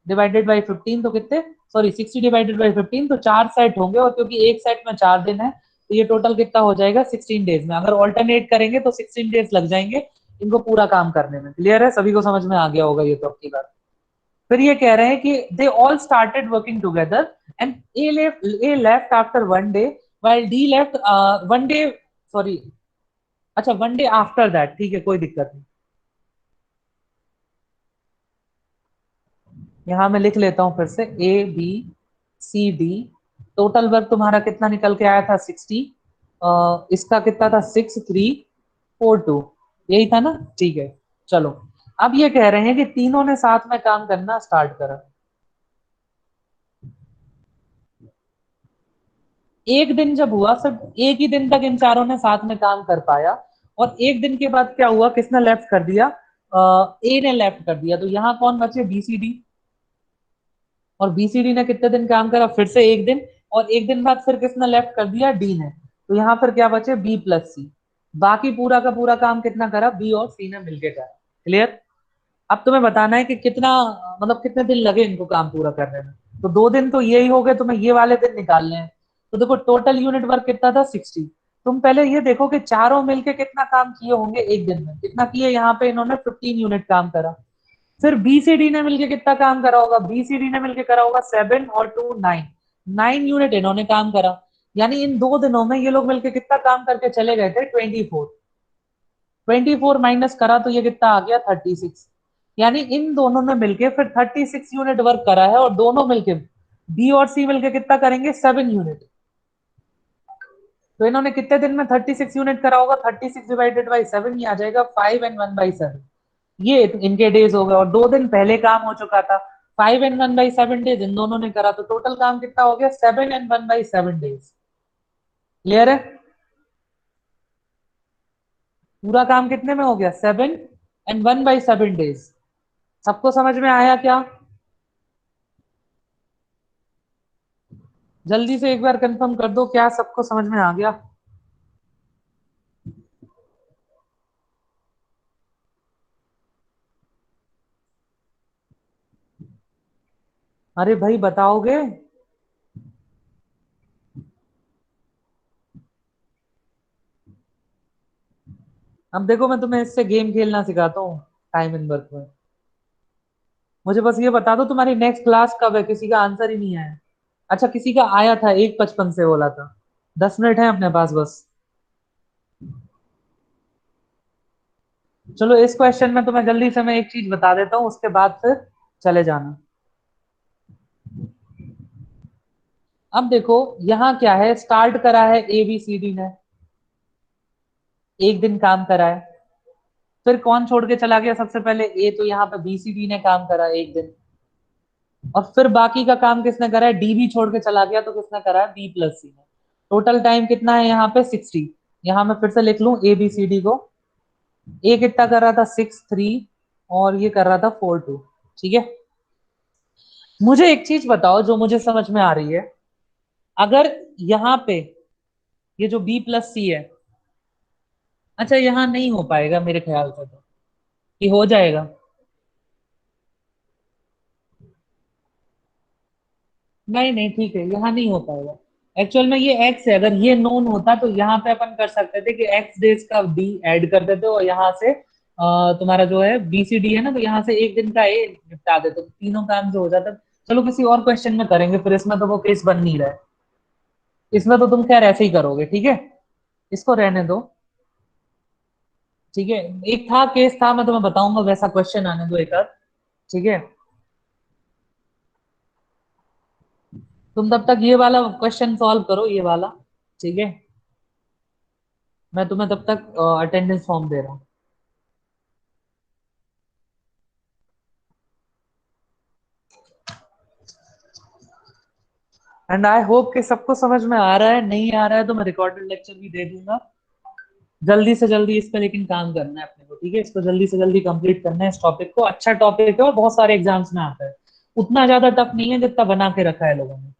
डिवाइडेड बाई 15 तो कितने, सॉरी 60 डिवाइडेड बाई 15 तो 4 सेट होंगे, और क्योंकि एक सेट में 4 दिन है तो ये टोटल कितना हो जाएगा 16 डेज में। अगर ऑल्टरनेट करेंगे तो 16 डेज लग जाएंगे इनको पूरा काम करने में। क्लियर है, सभी को समझ में आ गया होगा ये तो अब की बार। फिर ये कह रहे हैं कि they all started working together and A left after 1 day while D left 1 day, sorry अच्छा 1 डे आफ्टर दैट, ठीक है कोई दिक्कत नहीं। यहां मैं लिख लेता हूं फिर से, ABCD। टोटल वर्क तुम्हारा कितना निकल के आया था 60। इसका कितना था 6342, यही था ना, ठीक है। चलो अब ये कह रहे हैं कि तीनों ने साथ में काम करना स्टार्ट करा। एक दिन जब हुआ, सिर्फ एक ही दिन तक इन चारों ने साथ में काम कर पाया, और एक दिन के बाद क्या हुआ, किसने लेफ्ट कर दिया, ए ने लेफ्ट कर दिया। तो यहाँ कौन बचे, BCD। और BCD ने कितने दिन काम करा, फिर से एक दिन, और एक दिन बाद फिर किसने लेफ्ट कर दिया, डी ने। तो यहाँ पर क्या बचे, B+C। बाकी पूरा का पूरा काम कितना करा, बी और सी ने मिलकर करा। क्लियर। अब तुम्हें बताना है कि कितना, मतलब कितने दिन लगे इनको काम पूरा करने में। तो 2 दिन तो यही हो गए, तुम्हें ये वाले दिन निकालने हैं। तो देखो टोटल यूनिट वर्क कितना था 60। तुम पहले ये देखो कि चारों मिलके कितना काम किए होंगे एक दिन में, कितना किए, यहाँ पे इन्होंने 15 यूनिट काम करा। फिर BCD ने मिलके कितना काम करा होगा, BCD ने मिलके करा होगा 7 और 2 9। 9 यूनिट इन्होंने काम करा। यानी इन 2 दिनों में ये लोग मिलके कितना काम करके चले गए थे, 24। 24 माइनस करा तो ये कितना आ गया, 36। यानी इन दोनों ने मिलके फिर 36 यूनिट वर्क करा है, और दोनों मिलके बी और सी मिलके कितना करेंगे, 7 यूनिट। तो इन्होंने कितने दिन में 36 यूनिट करा होगा, 36 डिवाइडेड बाई 7, ये आ जाएगा 5 and 1/7। ये इनके डेज हो गए, और 2 दिन पहले काम हो चुका था। 5 and 1/7 डेज इन दोनों ने करा, तो टोटल काम कितना हो गया, 7 and 1/7 डेज। क्लियर है। पूरा काम कितने में हो गया, 7 and 1/7 डेज। सबको समझ में आया क्या। जल्दी से एक बार कंफर्म कर दो, क्या सबको समझ में आ गया। अरे भाई बताओगे। अब देखो मैं तुम्हें इससे गेम खेलना सिखाता हूँ, टाइम इन वर्क में। मुझे बस ये बता दो तुम्हारी नेक्स्ट क्लास कब है, किसी का आंसर ही नहीं आया। अच्छा किसी का आया था, 1:55 से बोला था। 10 मिनट है अपने पास बस। चलो इस क्वेश्चन में तुम्हें जल्दी से मैं एक चीज बता देता हूँ, उसके बाद फिर चले जाना। अब देखो यहाँ क्या है, स्टार्ट करा है ABCD ने, एक दिन काम करा है। फिर कौन छोड़ के चला गया सबसे पहले, ए। तो यहाँ पे BCD ने काम करा एक दिन। और फिर बाकी का काम किसने करा है, डी भी छोड़ के चला गया, तो किसने करा है, B+C ने। टोटल टाइम कितना है यहाँ पे, 60। यहाँ मैं फिर से लिख लूं ABCD को। ए कितना कर रहा था, 6 3, और ये कर रहा था 4 2। ठीक है। मुझे एक चीज बताओ जो मुझे समझ में आ रही है। अगर यहाँ पे ये जो B+C है, अच्छा यहाँ नहीं हो पाएगा मेरे ख्याल से, तो ये हो जाएगा। नहीं नहीं ठीक है, यहाँ नहीं हो पाएगा। एक्चुअल में ये एक्स है, अगर ये नोन होता तो यहाँ पे अपन कर सकते थे कि एक्स डेज का डी ऐड कर देते, और यहाँ से तुम्हारा जो है BCD है ना, तो यहाँ से एक दिन का ए निपटा देते, तो तीनों काम जो हो जाता। चलो किसी और क्वेश्चन में करेंगे, फिर इसमें तो वो केस बन नहीं रहा है। इसमें तो तुम खैर ऐसे ही करोगे, ठीक है। इसको रहने दो। ठीक है। एक था केस था, मैं तुम्हें बताऊंगा, वैसा क्वेश्चन आने दो एक आध। ठीक है। तुम तब तक ये वाला क्वेश्चन सॉल्व करो, ये वाला। ठीक है। मैं तुम्हें तब तक अटेंडेंस फॉर्म दे रहा हूँ। एंड आई होप कि सबको समझ में आ रहा है, नहीं आ रहा है तो मैं रिकॉर्डेड लेक्चर भी दे दूंगा। जल्दी से जल्दी इस पर लेकिन काम करना है अपने को, ठीक है। इसको जल्दी से जल्दी कंप्लीट करना है, इस टॉपिक को। अच्छा टॉपिक है और बहुत सारे एग्जाम्स में आता है। उतना ज्यादा टफ नहीं है जितना बना के रखा है लोगों ने।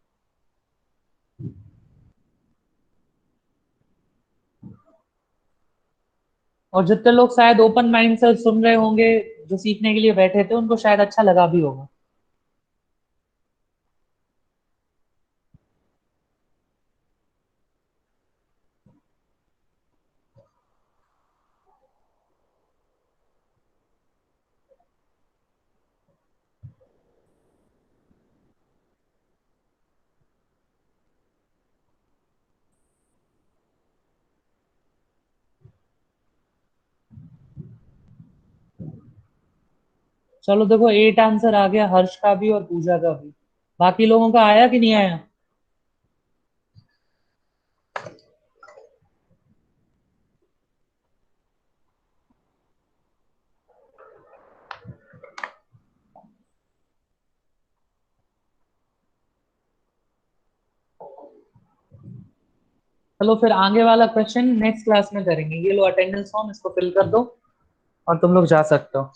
और जितने लोग शायद ओपन माइंड से सुन रहे होंगे, जो सीखने के लिए बैठे थे, उनको शायद अच्छा लगा भी होगा। चलो देखो 8 आंसर आ गया हर्ष का भी और पूजा का भी। बाकी लोगों का आया कि नहीं आया? चलो फिर आगे वाला क्वेश्चन नेक्स्ट क्लास में करेंगे। ये लो अटेंडेंस फॉर्म, इसको फिल कर दो और तुम लोग जा सकते हो।